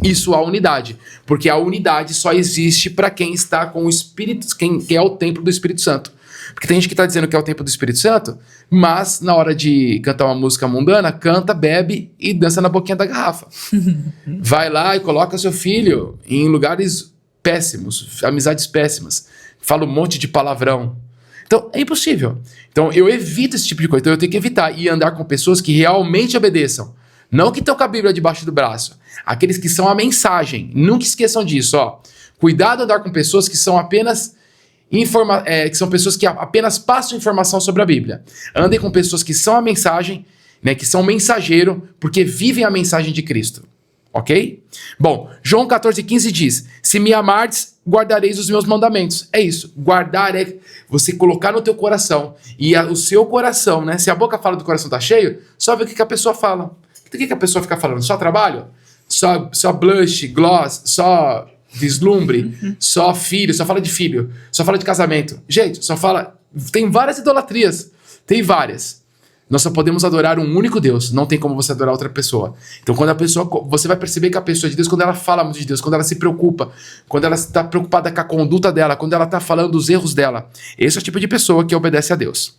isso há unidade. Porque a unidade só existe para quem está com o Espírito, quem é o templo do Espírito Santo. Porque tem gente que está dizendo que é o templo do Espírito Santo, mas na hora de cantar uma música mundana, canta, bebe e dança na boquinha da garrafa. Vai lá e coloca seu filho em lugares péssimos, amizades péssimas. Fala um monte de palavrão. Então, é impossível. Então, eu evito esse tipo de coisa. Então, eu tenho que evitar e andar com pessoas que realmente obedeçam. Não que estão com a Bíblia debaixo do braço. Aqueles que são a mensagem. Nunca esqueçam disso, ó. Cuidado andar com pessoas que são apenas... que são pessoas que apenas passam informação sobre a Bíblia. Andem com pessoas que são a mensagem, né, que são mensageiro, porque vivem a mensagem de Cristo. Ok? Bom, João 14,15 diz, se me amardes, guardareis os meus mandamentos. É isso. Guardar é você colocar no teu coração. E o seu coração, né? Se a boca fala do coração tá cheio, só vê o que a pessoa fala. O que a pessoa fica falando? Só trabalho? Só blush, gloss, só... vislumbre, só filho, só fala de filho, só fala de casamento. Gente, só fala... Tem várias idolatrias. Tem várias. Nós só podemos adorar um único Deus. Não tem como você adorar outra pessoa. Então, quando a pessoa... Você vai perceber que a pessoa é de Deus quando ela fala muito de Deus, quando ela se preocupa, quando ela está preocupada com a conduta dela, quando ela está falando dos erros dela. Esse é o tipo de pessoa que obedece a Deus.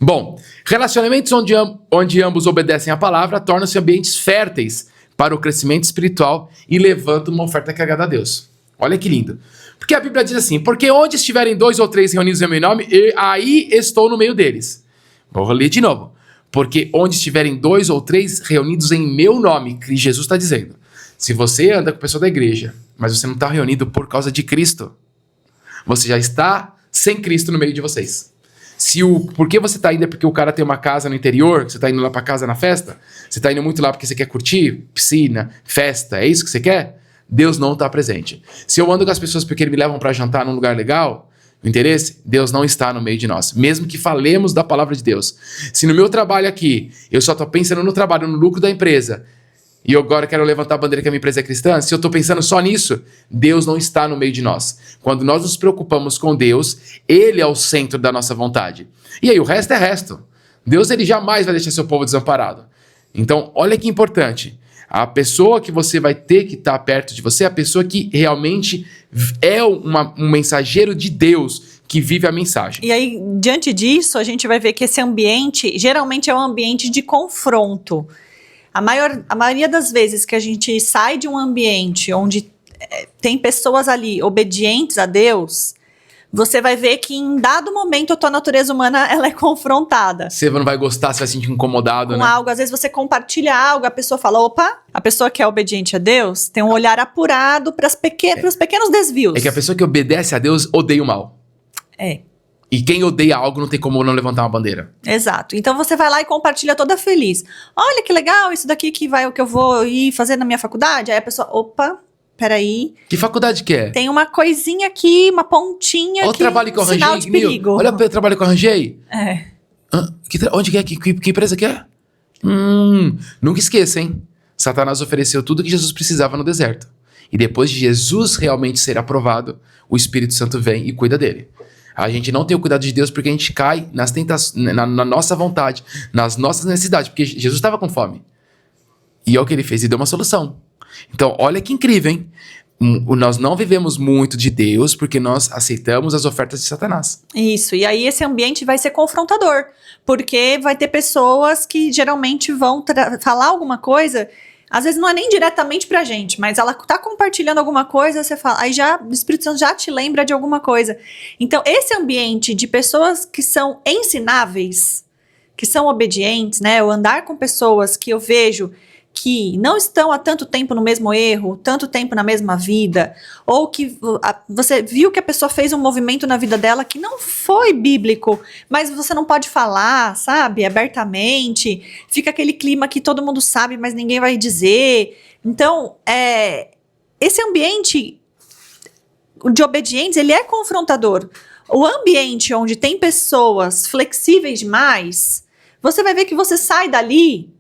Bom, relacionamentos onde ambos obedecem à palavra tornam-se ambientes férteis para o crescimento espiritual e levanta uma oferta que agrada a Deus. Olha que lindo. Porque a Bíblia diz assim, porque onde estiverem 2 ou 3 reunidos em meu nome, aí estou no meio deles. Vou ler de novo. Porque onde estiverem 2 ou 3 reunidos em meu nome, Jesus está dizendo. Se você anda com a pessoa da igreja, mas você não está reunido por causa de Cristo, você já está sem Cristo no meio de vocês. Por que você está indo é porque o cara tem uma casa no interior, você está indo lá para casa na festa, você está indo muito lá porque você quer curtir, piscina, festa, é isso que você quer? Deus não está presente. Se eu ando com as pessoas porque eles me levam para jantar num lugar legal, o interesse, Deus não está no meio de nós. Mesmo que falemos da palavra de Deus. Se no meu trabalho aqui, eu só estou pensando no trabalho, no lucro da empresa, e eu agora quero levantar a bandeira que a minha empresa é cristã, se eu estou pensando só nisso, Deus não está no meio de nós. Quando nós nos preocupamos com Deus, Ele é o centro da nossa vontade. E aí o resto é resto. Deus, Ele jamais vai deixar seu povo desamparado. Então, olha que importante. A pessoa que você vai ter que estar perto de você é a pessoa que realmente é um mensageiro de Deus que vive a mensagem. E aí, diante disso, a gente vai ver que esse ambiente geralmente é um ambiente de confronto. A maioria das vezes que a gente sai de um ambiente onde tem pessoas ali obedientes a Deus, você vai ver que em dado momento a tua natureza humana ela é confrontada. Você não vai gostar, você vai se sentir incomodado, com né? algo, às vezes você compartilha algo, a pessoa fala, opa, a pessoa que é obediente a Deus tem um olhar apurado para os pequenos desvios. É que a pessoa que obedece a Deus odeia o mal. É. E quem odeia algo não tem como não levantar uma bandeira. Exato. Então você vai lá e compartilha toda feliz. Olha que legal, isso daqui que eu vou ir fazer na minha faculdade. Aí a pessoa, opa, peraí. Que faculdade que é? Tem uma coisinha aqui, uma pontinha olha aqui, o trabalho que eu arranjei. sinal de perigo. Olha o trabalho que eu arranjei. É. Onde que é? Que empresa que é? Nunca esqueça, hein? Satanás ofereceu tudo que Jesus precisava no deserto. E depois de Jesus realmente ser aprovado, o Espírito Santo vem e cuida dele. A gente não tem o cuidado de Deus porque a gente cai nas na nossa vontade, nas nossas necessidades. Porque Jesus estava com fome. E é o que ele fez, e deu uma solução. Então, olha que incrível, hein? Nós não vivemos muito de Deus porque nós aceitamos as ofertas de Satanás. Isso, e aí esse ambiente vai ser confrontador, porque vai ter pessoas que geralmente vão falar alguma coisa, às vezes não é nem diretamente pra gente, mas ela tá compartilhando alguma coisa, você fala, aí já o Espírito Santo já te lembra de alguma coisa. Então, esse ambiente de pessoas que são ensináveis, que são obedientes, né? Eu andar com pessoas que eu vejo que não estão há tanto tempo no mesmo erro, tanto tempo na mesma vida, ou que você viu que a pessoa fez um movimento na vida dela que não foi bíblico, mas você não pode falar, sabe, abertamente, fica aquele clima que todo mundo sabe, mas ninguém vai dizer. Então, esse ambiente de obedientes, ele é confrontador. O ambiente onde tem pessoas flexíveis demais, você vai ver que você sai dali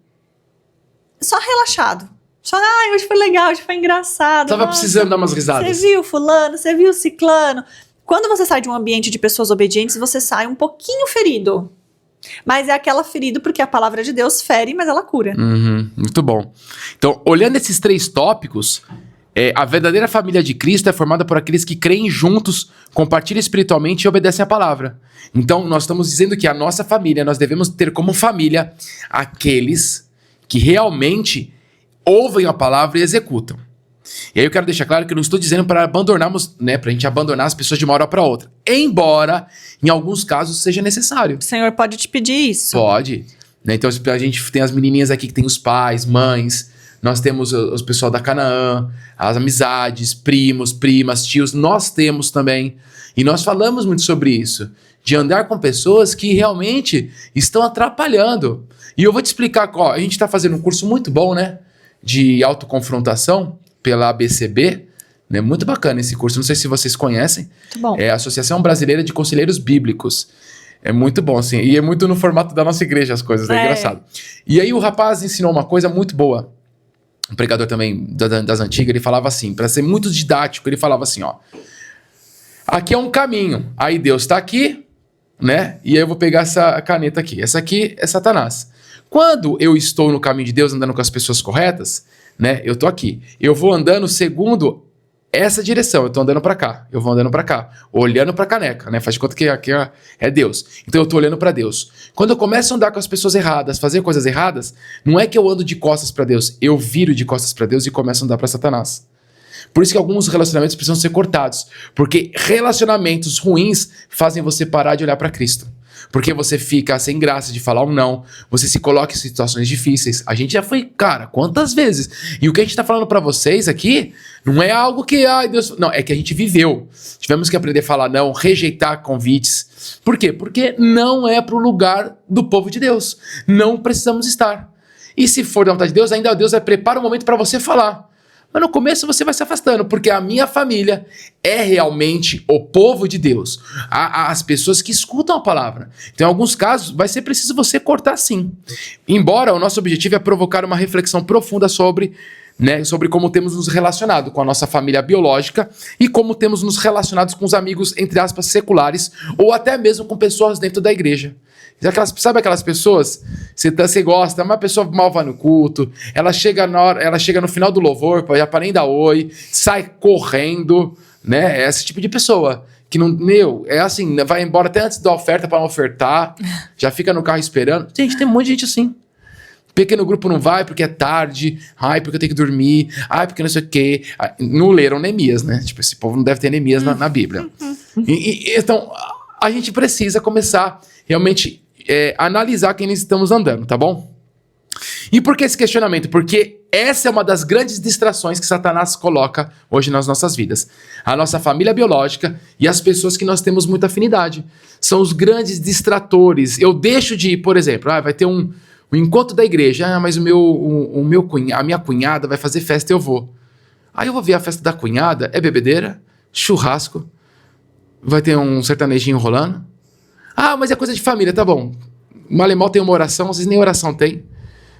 só relaxado. Só, hoje foi legal, hoje foi engraçado. Tava precisando dar umas risadas. Você viu fulano, você viu ciclano. Quando você sai de um ambiente de pessoas obedientes, você sai um pouquinho ferido. Mas é aquela ferida porque a palavra de Deus fere, mas ela cura. Muito bom. Então, olhando esses 3 tópicos, a verdadeira família de Cristo é formada por aqueles que creem juntos, compartilham espiritualmente e obedecem a palavra. Então, nós estamos dizendo que a nossa família, nós devemos ter como família aqueles que realmente ouvem a palavra e executam. E aí eu quero deixar claro que eu não estou dizendo para abandonarmos, né, pra gente abandonar as pessoas de uma hora para outra. Embora, em alguns casos, seja necessário. O Senhor pode te pedir isso? Pode. Né? Então, a gente tem as menininhas aqui que tem os pais, mães, nós temos os pessoal da Canaã, as amizades, primos, primas, tios, nós temos também. E nós falamos muito sobre isso, de andar com pessoas que realmente estão atrapalhando. E eu vou te explicar, ó, a gente está fazendo um curso muito bom, né, de autoconfrontação pela ABCB, né, muito bacana esse curso, não sei se vocês conhecem. Muito bom. É a Associação Brasileira de Conselheiros Bíblicos. É muito bom, assim, e é muito no formato da nossa igreja as coisas, é engraçado. E aí o rapaz ensinou uma coisa muito boa, um pregador também das antigas, ele falava assim, para ser muito didático, ele falava assim, ó, aqui é um caminho, aí Deus está aqui, né, e aí eu vou pegar essa caneta aqui, essa aqui é Satanás. Quando eu estou no caminho de Deus, andando com as pessoas corretas, né, eu tô aqui. Eu vou andando segundo essa direção, eu tô andando pra cá, eu vou andando pra cá, olhando pra caneca, né, faz de conta que aqui é Deus. Então eu tô olhando pra Deus. Quando eu começo a andar com as pessoas erradas, fazer coisas erradas, não é que eu ando de costas pra Deus, eu viro de costas pra Deus e começo a andar pra Satanás. Por isso que alguns relacionamentos precisam ser cortados, porque relacionamentos ruins fazem você parar de olhar pra Cristo. Porque você fica sem graça de falar um não, você se coloca em situações difíceis. A gente já foi, cara, quantas vezes? E o que a gente tá falando pra vocês aqui não é algo que, ai Deus... Não, é que a gente viveu. Tivemos que aprender a falar não, rejeitar convites. Por quê? Porque não é pro lugar do povo de Deus. Não precisamos estar. E se for da vontade de Deus, ainda Deus vai preparar um momento pra você falar. Mas no começo você vai se afastando, porque a minha família é realmente o povo de Deus. As pessoas que escutam a palavra. Então, em alguns casos, vai ser preciso você cortar sim. Embora o nosso objetivo é provocar uma reflexão profunda sobre como temos nos relacionado com a nossa família biológica e como temos nos relacionado com os amigos, entre aspas, seculares, ou até mesmo com pessoas dentro da igreja. Sabe aquelas pessoas, você gosta, uma pessoa mal vai no culto, ela chega no final do louvor, já para nem dar oi, sai correndo, né? É esse tipo de pessoa que não, é assim, vai embora até antes da oferta para não ofertar, já fica no carro esperando. Gente, tem um monte de gente assim. Pequeno grupo não vai porque é tarde, ai, porque eu tenho que dormir, ai, porque não sei o quê. Não leram Neemias, né? Tipo, esse povo não deve ter Neemias na Bíblia. Então, a gente precisa começar realmente analisar quem nós estamos andando, tá bom? E por que esse questionamento? Porque essa é uma das grandes distrações que Satanás coloca hoje nas nossas vidas. A nossa família biológica e as pessoas que nós temos muita afinidade. São os grandes distratores. Eu deixo de ir, por exemplo, vai ter um encontro da igreja, mas a minha cunhada vai fazer festa e eu vou. Aí eu vou ver a festa da cunhada, é bebedeira, churrasco, vai ter um sertanejinho rolando. Ah, mas é coisa de família, tá bom. Malemal tem uma oração, às vezes nem oração tem.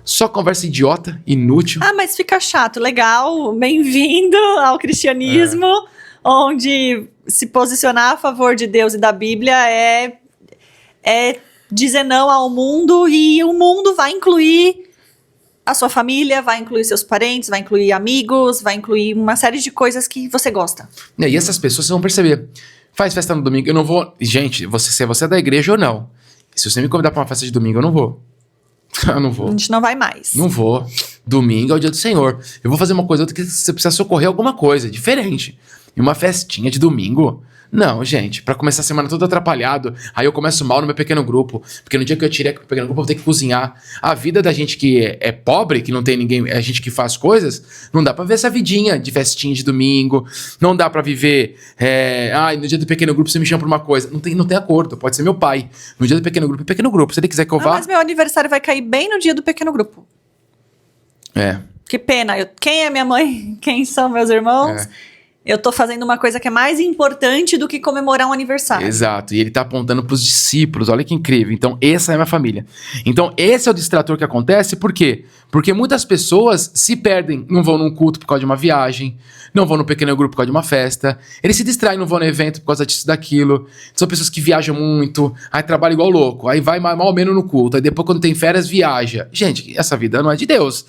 Só conversa idiota, inútil. Ah, mas fica chato, legal, bem-vindo ao cristianismo, onde se posicionar a favor de Deus e da Bíblia é dizer não ao mundo, e o mundo vai incluir a sua família, vai incluir seus parentes, vai incluir amigos, vai incluir uma série de coisas que você gosta. E essas pessoas vocês vão perceber. Faz festa no domingo, eu não vou... Gente, se você é da igreja ou não. Se você me convidar pra uma festa de domingo, eu não vou. Eu não vou. A gente não vai mais. Não vou. Domingo é o dia do Senhor. Eu vou fazer uma coisa outra que você precisa socorrer alguma coisa diferente. E uma festinha de domingo... Não, gente, pra começar a semana todo atrapalhado, aí eu começo mal no meu pequeno grupo, porque no dia que eu tirei o pequeno grupo eu vou ter que cozinhar. A vida da gente que é pobre, que não tem ninguém, é a gente que faz coisas, não dá pra ver essa vidinha de festinha de domingo, não dá pra viver, no dia do pequeno grupo você me chama pra uma coisa, não tem acordo, pode ser meu pai. No dia do pequeno grupo, se ele quiser que eu vá... Mas meu aniversário vai cair bem no dia do pequeno grupo. Que pena, quem é minha mãe, quem são meus irmãos... Eu tô fazendo uma coisa que é mais importante do que comemorar um aniversário. Exato, e ele tá apontando pros discípulos, olha que incrível. Então, essa é a minha família. Então, esse é o distrator que acontece, por quê? Porque muitas pessoas se perdem, não vão num culto por causa de uma viagem, não vão no pequeno grupo por causa de uma festa, eles se distraem, não vão no evento por causa disso, daquilo. São pessoas que viajam muito, aí trabalham igual louco, aí vai mal ou menos no culto, aí depois quando tem férias viaja. Gente, essa vida não é de Deus.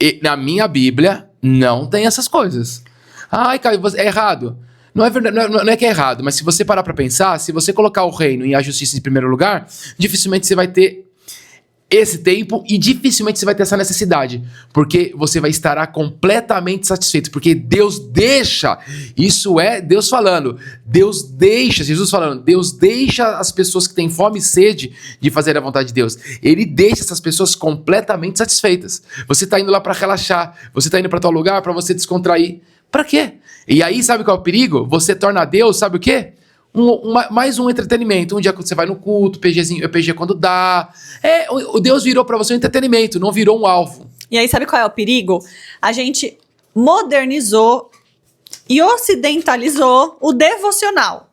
E na minha Bíblia, não tem essas coisas. Ai, Caio, é errado. Não é verdade, não é que é errado, mas se você parar pra pensar, se você colocar o reino e a justiça em primeiro lugar, dificilmente você vai ter esse tempo e dificilmente você vai ter essa necessidade, porque você vai estar completamente satisfeito, porque Deus deixa, isso é Deus falando, Deus deixa, Jesus falando, Deus deixa as pessoas que têm fome e sede de fazer a vontade de Deus, Ele deixa essas pessoas completamente satisfeitas. Você tá indo lá pra relaxar, você tá indo pra tal lugar pra você descontrair. Pra quê? E aí, sabe qual é o perigo? Você torna Deus, sabe o quê? Mais um entretenimento. Um dia que você vai no culto, PG quando dá. O Deus virou pra você um entretenimento, não virou um alvo. E aí, sabe qual é o perigo? A gente modernizou e ocidentalizou o devocional.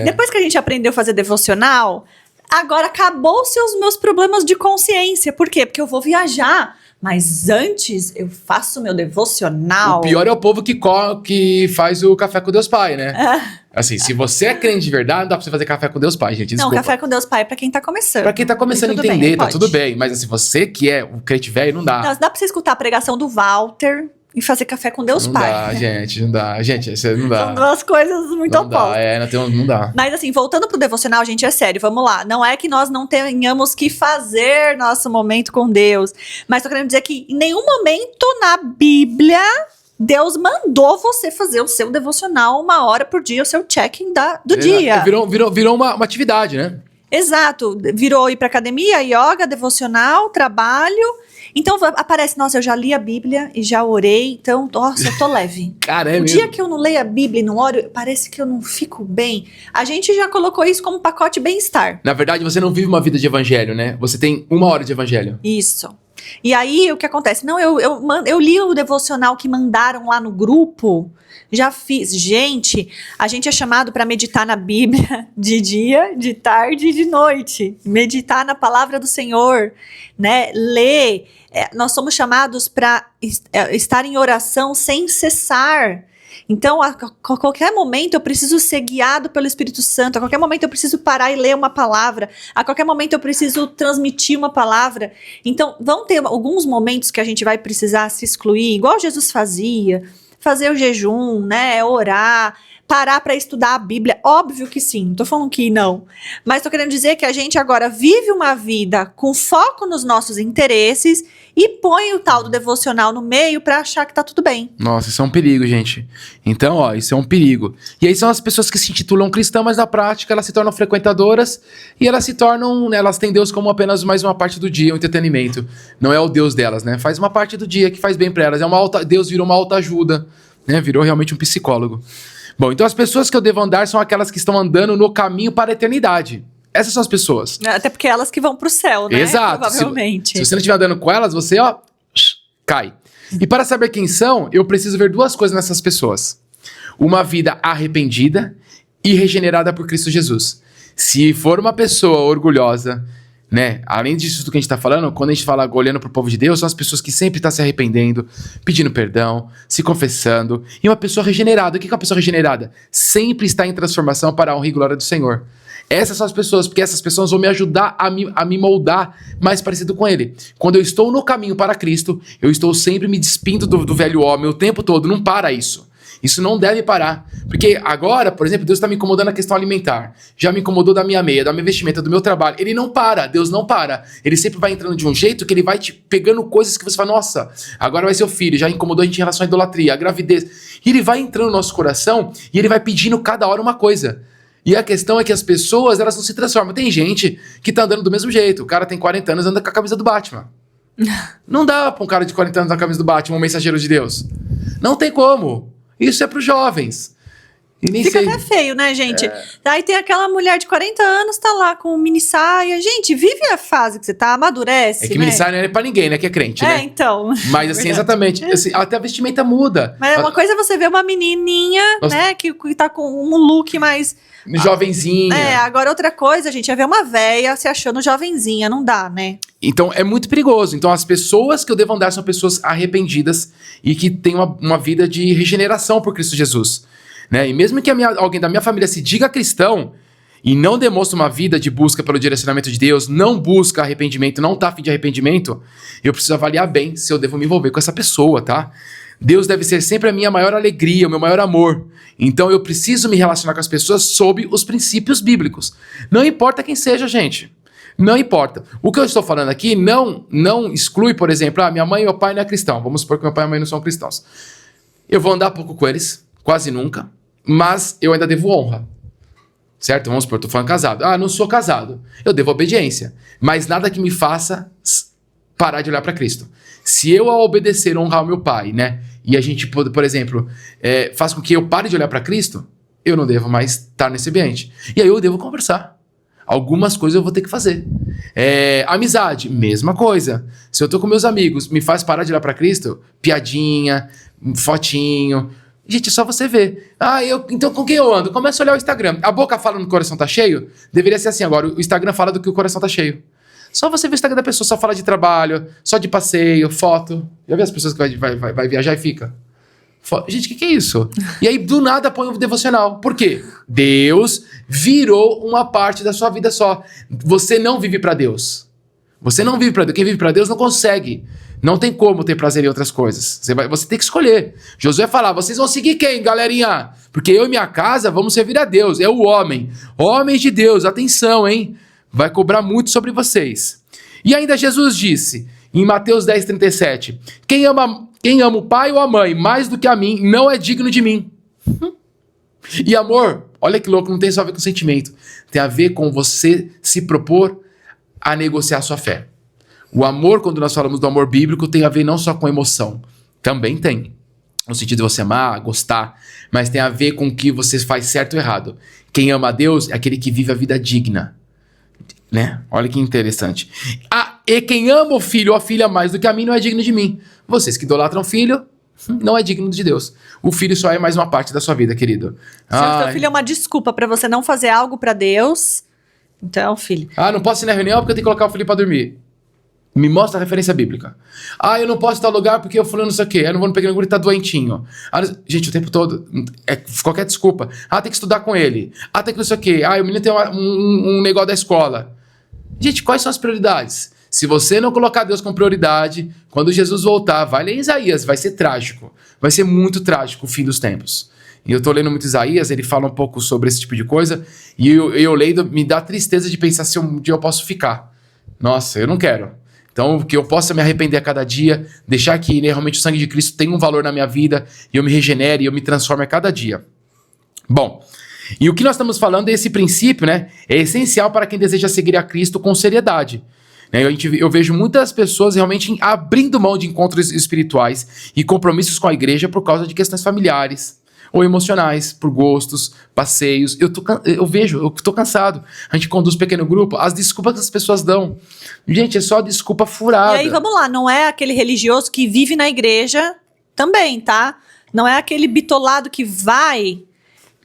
Depois que a gente aprendeu a fazer devocional, agora acabou-se os meus problemas de consciência. Por quê? Porque eu vou viajar. Mas antes eu faço meu devocional. O pior é o povo que faz o café com Deus Pai, né? Assim, se você é crente de verdade, não dá pra você fazer café com Deus Pai, gente. Desculpa. Não, café com Deus Pai é pra quem tá começando. Pra quem tá começando a entender, bem, tá tudo bem. Mas assim, você que é um crente velho, não dá. Não, dá pra você escutar a pregação do Walter e fazer café com Deus não Pai. Não dá, gente, não dá. Gente, isso não dá. São duas coisas muito opostas. Não dá. Mas assim, voltando pro devocional, gente, é sério, vamos lá. Não é que nós não tenhamos que fazer nosso momento com Deus. Mas tô querendo dizer que em nenhum momento na Bíblia Deus mandou você fazer o seu devocional 1 hora por dia, o seu check-in do dia. Virou uma atividade, né? Exato. Virou ir pra academia, yoga, devocional, trabalho. Então aparece, nossa, eu já li a Bíblia e já orei, então, nossa, eu tô leve. Cara, o dia que eu não leio a Bíblia e não oro, parece que eu não fico bem. A gente já colocou isso como pacote bem-estar. Na verdade, você não vive uma vida de evangelho, né? Você tem 1 hora de evangelho. Isso. E aí, o que acontece? Não, eu li o devocional que mandaram lá no grupo, já fiz. Gente, a gente é chamado para meditar na Bíblia de dia, de tarde e de noite. Meditar na palavra do Senhor, né? Ler. Nós somos chamados para estar em oração sem cessar. Então, a qualquer momento eu preciso ser guiado pelo Espírito Santo, a qualquer momento eu preciso parar e ler uma palavra, a qualquer momento eu preciso transmitir uma palavra. Então, vão ter alguns momentos que a gente vai precisar se excluir, igual Jesus fazia, fazer o jejum, né, orar, parar para estudar a Bíblia. Óbvio que sim, não tô falando que não. Mas tô querendo dizer que a gente agora vive uma vida com foco nos nossos interesses e põe o tal do devocional no meio pra achar que tá tudo bem. Nossa, isso é um perigo, gente. Então, isso é um perigo. E aí são as pessoas que se intitulam cristãs, mas na prática elas se tornam frequentadoras e elas têm Deus como apenas mais uma parte do dia, um entretenimento. Não é o Deus delas, né? Faz uma parte do dia que faz bem pra elas. Deus virou uma autoajuda, né? Virou realmente um psicólogo. Bom, então as pessoas que eu devo andar são aquelas que estão andando no caminho para a eternidade. Essas são as pessoas. Até porque elas que vão pro céu, né? Exato. Provavelmente. Se você não estiver andando com elas, você, cai. E para saber quem são, eu preciso ver 2 coisas nessas pessoas. Uma vida arrependida e regenerada por Cristo Jesus. Se for uma pessoa orgulhosa, né? Além disso tudo que a gente tá falando, quando a gente fala olhando pro povo de Deus, são as pessoas que sempre estão se arrependendo, pedindo perdão, se confessando. E uma pessoa regenerada. O que é uma pessoa regenerada? Sempre está em transformação para a honra e glória do Senhor. Essas são as pessoas, porque essas pessoas vão me ajudar a me moldar mais parecido com Ele. Quando eu estou no caminho para Cristo, eu estou sempre me despindo do velho homem o tempo todo. Não para isso. Isso não deve parar. Porque agora, por exemplo, Deus está me incomodando na questão alimentar. Já me incomodou da minha meia, da minha vestimenta, do meu trabalho. Ele não para. Deus não para. Ele sempre vai entrando de um jeito que ele vai te pegando coisas que você fala, nossa, agora vai ser o filho. Já incomodou a gente em relação à idolatria, à gravidez. E ele vai entrando no nosso coração e ele vai pedindo cada hora uma coisa. E a questão é que as pessoas, elas não se transformam. Tem gente que tá andando do mesmo jeito. O cara tem 40 anos e anda com a camisa do Batman. Não dá pra um cara de 40 anos na camisa do Batman, um mensageiro de Deus. Não tem como. Isso é pros jovens. E nem Fica sei. até feio, né, gente? Aí tem aquela mulher de 40 anos, tá lá com mini saia. Gente, vive a fase que você tá, amadurece, É que né? mini-saia não é pra ninguém, né? Que é crente, né? Então. Mas assim, exatamente. Assim, até a vestimenta muda. Mas uma coisa é você ver uma menininha, Nossa. né, que tá com um look mais... Jovenzinha. Agora outra coisa, gente, é ver uma véia se achando jovenzinha, não dá, né? Então é muito perigoso. Então as pessoas que eu devo andar são pessoas arrependidas e que têm uma vida de regeneração por Cristo Jesus. Né? E mesmo que alguém da minha família se diga cristão e não demonstre uma vida de busca pelo direcionamento de Deus, não busca arrependimento, não tá a fim de arrependimento, eu preciso avaliar bem se eu devo me envolver com essa pessoa, tá? Deus deve ser sempre a minha maior alegria, o meu maior amor. Então eu preciso me relacionar com as pessoas sob os princípios bíblicos. Não importa quem seja, gente. Não importa. O que eu estou falando aqui não exclui, por exemplo, minha mãe e meu pai não é cristão. Vamos supor que meu pai e minha mãe não são cristãos. Eu vou andar pouco com eles, quase nunca, mas eu ainda devo honra. Certo? Vamos supor, eu tô falando casado. Não sou casado. Eu devo obediência. Mas nada que me faça parar de olhar para Cristo. Se eu, ao obedecer, honrar o meu pai, né? E a gente, por exemplo, faz com que eu pare de olhar para Cristo, eu não devo mais estar nesse ambiente. E aí eu devo conversar. Algumas coisas eu vou ter que fazer. Amizade, mesma coisa. Se eu tô com meus amigos, me faz parar de olhar para Cristo, piadinha, fotinho. Gente, é só você ver. Então com quem eu ando? Começa a olhar o Instagram. A boca fala no coração tá cheio? Deveria ser assim agora. O Instagram fala do que o coração tá cheio. Só você ver o Instagram da pessoa, só fala de trabalho, só de passeio, foto. Já viu as pessoas que vai viajar e fica? Gente, o que é isso? E aí, do nada, põe um devocional. Por quê? Deus virou uma parte da sua vida só. Você não vive pra Deus. Você não vive pra Deus. Quem vive pra Deus não consegue. Não tem como ter prazer em outras coisas. Você tem que escolher. Josué fala, vocês vão seguir quem, galerinha? Porque eu e minha casa vamos servir a Deus. É o homem. Homens de Deus, atenção, hein? Vai cobrar muito sobre vocês. E ainda Jesus disse, em Mateus 10:37, quem ama o pai ou a mãe mais do que a mim, não é digno de mim. E amor, olha que louco, não tem só a ver com sentimento. Tem a ver com você se propor a negociar sua fé. O amor, quando nós falamos do amor bíblico, tem a ver não só com emoção. Também tem. No sentido de você amar, gostar. Mas tem a ver com o que você faz certo ou errado. Quem ama a Deus é aquele que vive a vida digna. Né? Olha que interessante. E quem ama o filho ou a filha mais do que a mim não é digno de mim. Vocês que idolatram o filho, não é digno de Deus. O filho só é mais uma parte da sua vida, querido. Se o seu filho é uma desculpa pra você não fazer algo pra Deus, então, filho. Não posso ir na reunião porque eu tenho que colocar o filho pra dormir. Me mostra a referência bíblica. Eu não posso ir em tal lugar porque eu fulano não sei o quê. Eu não vou no pequeno grupo, ele tá doentinho. Gente, o tempo todo, qualquer desculpa. Tem que estudar com ele. Tem que não sei o quê. O menino tem um negócio da escola. Gente, quais são as prioridades? Se você não colocar Deus como prioridade, quando Jesus voltar, vai ler Isaías, vai ser trágico. Vai ser muito trágico o fim dos tempos. E eu tô lendo muito Isaías, ele fala um pouco sobre esse tipo de coisa, e eu lendo, me dá tristeza de pensar se um dia eu posso ficar. Nossa, eu não quero. Então, que eu possa me arrepender a cada dia, deixar que realmente o sangue de Cristo tenha um valor na minha vida, e eu me regenere, e eu me transforme a cada dia. Bom, e o que nós estamos falando é esse princípio, né? É essencial para quem deseja seguir a Cristo com seriedade. Eu vejo muitas pessoas realmente abrindo mão de encontros espirituais e compromissos com a igreja por causa de questões familiares ou emocionais, por gostos, passeios. Eu tô cansado. A gente conduz pequeno grupo, as desculpas que as pessoas dão. Gente, é só desculpa furada. E aí, vamos lá, não é aquele religioso que vive na igreja também, tá? Não é aquele bitolado que vai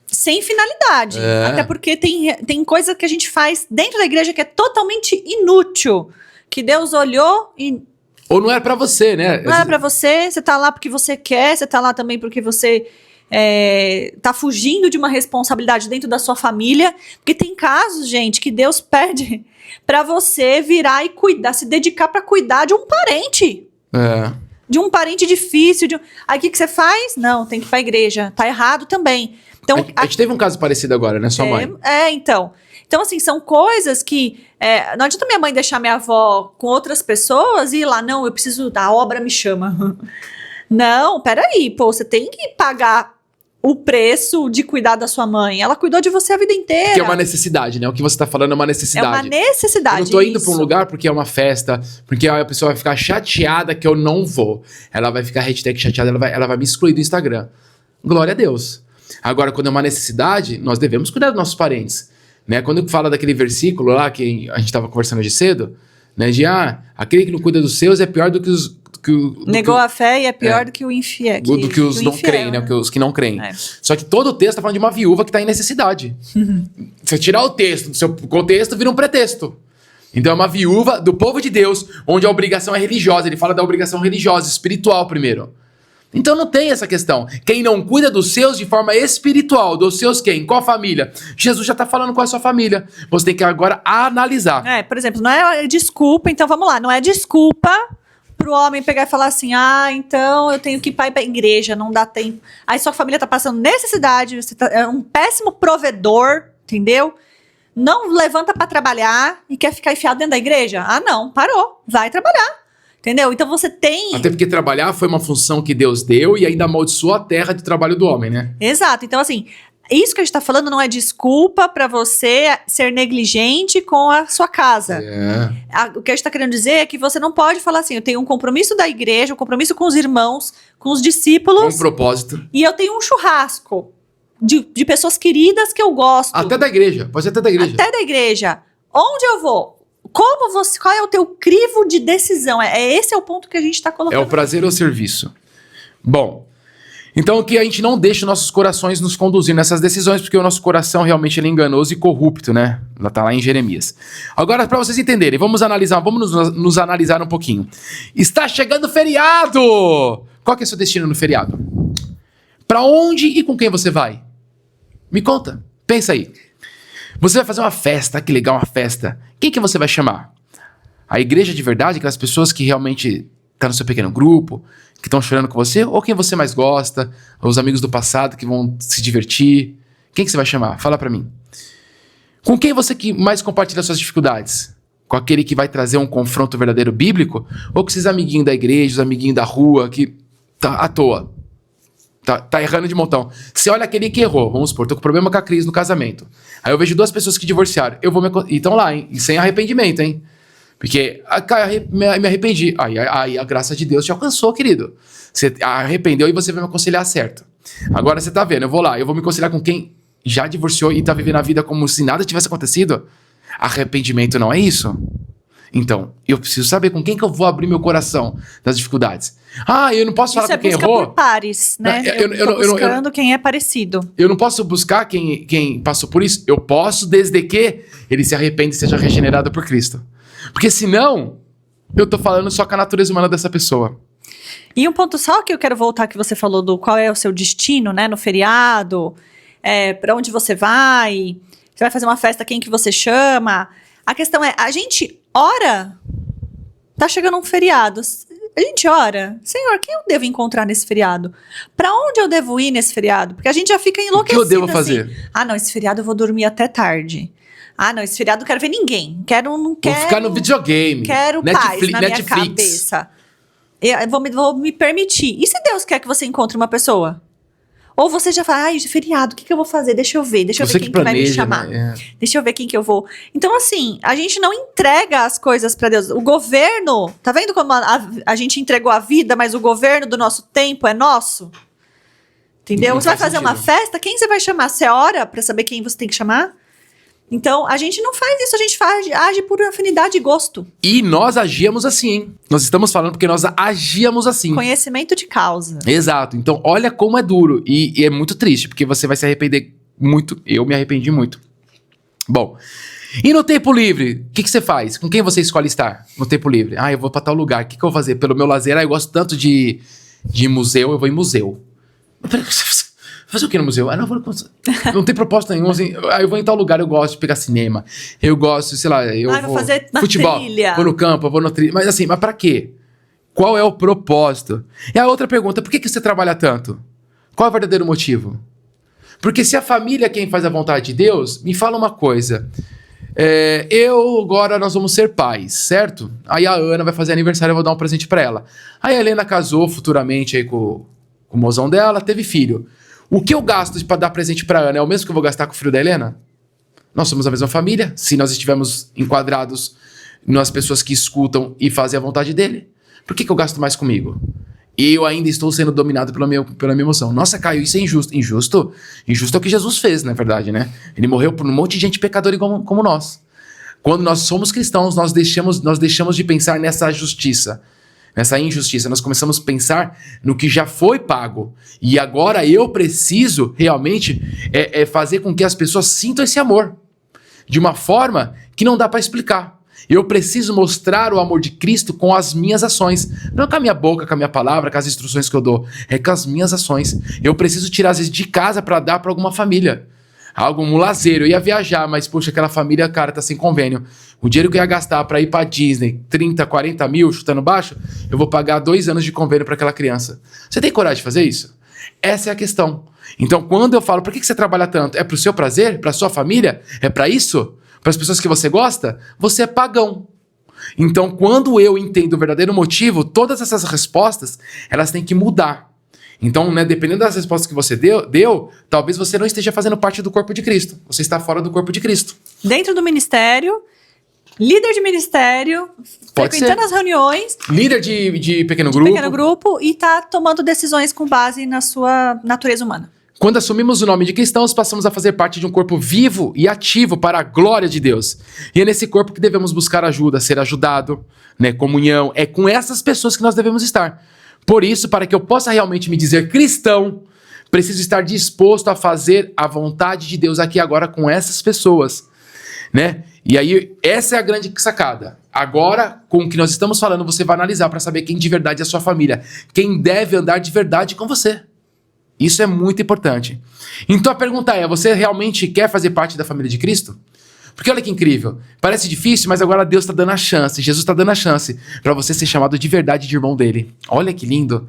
sem finalidade. É. Até porque tem coisa que a gente faz dentro da igreja que é totalmente inútil. Que Deus olhou e Ou não era pra você, né? não era pra você, você tá lá porque você quer, você tá lá também porque você tá fugindo de uma responsabilidade dentro da sua família. Porque tem casos, gente, que Deus pede pra você virar e cuidar, se dedicar pra cuidar de um parente. É. De um parente difícil. Aí o que você faz? Não, tem que ir pra igreja. Tá errado também. Então, A gente teve um caso parecido agora, né? Sua mãe. então. Então, assim, são coisas que... não adianta minha mãe deixar minha avó com outras pessoas e ir lá, não, eu preciso... A obra me chama. Não, peraí, pô, você tem que pagar o preço de cuidar da sua mãe. Ela cuidou de você a vida inteira. Que é uma necessidade, né? O que você tá falando é uma necessidade. É uma necessidade. Eu não tô indo isso. pra um lugar porque é uma festa, porque a pessoa vai ficar chateada que eu não vou. Ela vai ficar hashtag chateada, ela vai me excluir do Instagram. Glória a Deus. Agora, quando é uma necessidade, nós devemos cuidar dos nossos parentes. Né? Quando fala daquele versículo lá que a gente estava conversando hoje cedo, né? De aquele que não cuida dos seus é pior do que os... Negou a fé e é pior do que o infiel. Do que os não creem, né? Os que não creem. Só que todo o texto tá falando de uma viúva que tá em necessidade. Você tirar o texto do seu contexto, vira um pretexto. Então é uma viúva do povo de Deus, onde a obrigação é religiosa. Ele fala da obrigação religiosa, espiritual primeiro. Então não tem essa questão. Quem não cuida dos seus de forma espiritual, dos seus quem? Qual família? Jesus já tá falando com a sua família. Você tem que agora analisar. Por exemplo, não é desculpa, então vamos lá, não é desculpa pro homem pegar e falar assim, então eu tenho que ir pra igreja, não dá tempo. Aí sua família tá passando necessidade, você é um péssimo provedor, entendeu? Não levanta pra trabalhar e quer ficar enfiado dentro da igreja? Não, parou, vai trabalhar. Entendeu? Então você tem... Até porque trabalhar foi uma função que Deus deu e ainda amaldiçoou a terra de trabalho do homem, né? Exato. Então, assim, isso que a gente tá falando não é desculpa pra você ser negligente com a sua casa. O que a gente tá querendo dizer é que você não pode falar assim, eu tenho um compromisso da igreja, um compromisso com os irmãos, com os discípulos. Com um propósito. E eu tenho um churrasco de pessoas queridas que eu gosto. Até da igreja. Pode ser até da igreja. Até da igreja. Onde eu vou? Qual é o teu crivo de decisão? Esse é o ponto que a gente tá colocando. É o prazer ou o serviço. Bom, então que a gente não deixe nossos corações nos conduzir nessas decisões, porque o nosso coração realmente ele é enganoso e corrupto, né? Tá lá em Jeremias. Agora, para vocês entenderem, vamos nos analisar um pouquinho. Está chegando o feriado! Qual que é o seu destino no feriado? Para onde e com quem você vai? Me conta, pensa aí. Você vai fazer uma festa, que legal, uma festa. Quem que você vai chamar? A igreja de verdade, aquelas pessoas que realmente estão no seu pequeno grupo, que estão chorando com você, ou quem você mais gosta, os amigos do passado que vão se divertir. Quem que você vai chamar? Fala pra mim. Com quem você que mais compartilha suas dificuldades? Com aquele que vai trazer um confronto verdadeiro bíblico? Ou com esses amiguinhos da igreja, os amiguinhos da rua, que tá à toa? Tá errando de montão. Você olha aquele que errou, vamos supor, tô com problema com a Cris no casamento. Aí eu vejo duas pessoas que divorciaram. E estão lá, hein? E sem arrependimento, hein? Porque, me arrependi. Aí a graça de Deus te alcançou, querido. Você arrependeu e você vai me aconselhar certo. Agora você tá vendo, eu vou lá, eu vou me aconselhar com quem já divorciou e tá vivendo a vida como se nada tivesse acontecido. Arrependimento não é isso. Então, eu preciso saber com quem que eu vou abrir meu coração das dificuldades. Eu não posso falar com quem errou. Isso é busca por pares, né? Eu tô buscando quem é parecido. Eu não posso buscar quem passou por isso. Eu posso, desde que ele se arrependa e seja regenerado por Cristo. Porque senão, eu tô falando só com a natureza humana dessa pessoa. E um ponto só que eu quero voltar que você falou do qual é o seu destino, né? No feriado, pra onde você vai fazer uma festa, quem que você chama. A questão é, a gente ora, tá chegando um feriado, a gente ora, Senhor, quem eu devo encontrar nesse feriado? Pra onde eu devo ir nesse feriado? Porque a gente já fica enlouquecido. O que eu devo fazer? Não, esse feriado eu vou dormir até tarde. Não, esse feriado eu não quero ver ninguém. Não quero. Vou ficar no videogame. Quero paz na minha cabeça. Eu vou me permitir. E se Deus quer que você encontre uma pessoa? Ou você já fala, feriado, o que eu vou fazer? Deixa eu ver quem que vai me chamar. Né? Deixa eu ver quem que eu vou. Então, assim, a gente não entrega as coisas pra Deus. O governo, tá vendo como a gente entregou a vida, mas o governo do nosso tempo é nosso? Entendeu? Não você vai faz fazer uma festa, quem você vai chamar? Você ora pra saber quem você tem que chamar? Então, a gente não faz isso, a gente age por afinidade e gosto. E nós agíamos assim, hein? Nós estamos falando porque nós agíamos assim. Conhecimento de causa. Exato. Então, olha como é duro. E é muito triste, porque você vai se arrepender muito, eu me arrependi muito. Bom, e no tempo livre, o que você faz? Com quem você escolhe estar no tempo livre? Eu vou pra tal lugar, o que eu vou fazer? Pelo meu lazer, eu gosto tanto de museu, eu vou em museu. Fazer o que no museu? Não tem proposta nenhuma. Assim, eu vou em tal lugar, eu gosto de pegar cinema. Eu gosto, sei lá, vou fazer na futebol, trilha. vou no campo, vou no trilha. Mas assim, mas pra quê? Qual é o propósito? E a outra pergunta, por que você trabalha tanto? Qual é o verdadeiro motivo? Porque se a família é quem faz a vontade de Deus, me fala uma coisa. Agora nós vamos ser pais, certo? Aí a Ana vai fazer aniversário, eu vou dar um presente pra ela. Aí a Helena casou futuramente aí com o mozão dela, teve filho. O que eu gasto pra dar presente pra Ana é o mesmo que eu vou gastar com o filho da Helena? Nós somos a mesma família, se nós estivermos enquadrados nas pessoas que escutam e fazem a vontade dele. Por que eu gasto mais comigo? Eu ainda estou sendo dominado pela minha emoção. Nossa, Caio, isso é injusto. Injusto? Injusto é o que Jesus fez, na verdade, né? Ele morreu por um monte de gente pecadora como nós. Quando nós somos cristãos, nós deixamos de pensar nessa justiça, nessa injustiça. Nós começamos a pensar no que já foi pago. E agora eu preciso realmente fazer com que as pessoas sintam esse amor. De uma forma que não dá para explicar. Eu preciso mostrar o amor de Cristo com as minhas ações. Não com a minha boca, com a minha palavra, com as instruções que eu dou. É com as minhas ações. Eu preciso tirar, às vezes, de casa para dar para alguma família. Um lazer. Eu ia viajar, mas, poxa, aquela família, cara, tá sem convênio. O dinheiro que eu ia gastar para ir para Disney, 30, 40 mil, chutando baixo, eu vou pagar 2 anos de convênio para aquela criança. Você tem coragem de fazer isso? Essa é a questão. Então, quando eu falo, por que você trabalha tanto? É pro seu prazer? Pra sua família? É para isso? Para as pessoas que você gosta? Você é pagão. Então, quando eu entendo o verdadeiro motivo, todas essas respostas, elas têm que mudar. Então, né, dependendo das respostas que você deu, talvez você não esteja fazendo parte do corpo de Cristo. Você está fora do corpo de Cristo. Dentro do ministério, líder de ministério, frequentando as reuniões. Líder de pequeno grupo. Pequeno grupo e está tomando decisões com base na sua natureza humana. Quando assumimos o nome de cristãos, passamos a fazer parte de um corpo vivo e ativo para a glória de Deus. E é nesse corpo que devemos buscar ajuda, ser ajudado, né, comunhão. É com essas pessoas que nós devemos estar. Por isso, para que eu possa realmente me dizer cristão, preciso estar disposto a fazer a vontade de Deus aqui agora com essas pessoas, né? E aí, essa é a grande sacada. Agora, com o que nós estamos falando, você vai analisar para saber quem de verdade é a sua família. Quem deve andar de verdade com você. Isso é muito importante. Então a pergunta é, você realmente quer fazer parte da família de Cristo? Porque olha que incrível. Parece difícil, mas agora Deus está dando a chance. Jesus está dando a chance para você ser chamado de verdade de irmão dele. Olha que lindo.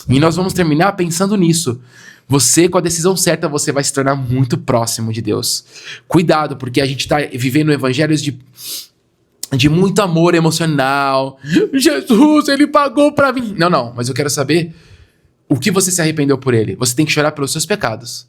E nós vamos terminar pensando nisso. Você, com a decisão certa, você vai se tornar muito próximo de Deus. Cuidado, porque a gente está vivendo evangelhos de muito amor emocional. Jesus, ele pagou para mim. Não, mas eu quero saber o que você se arrependeu por ele. Você tem que chorar pelos seus pecados.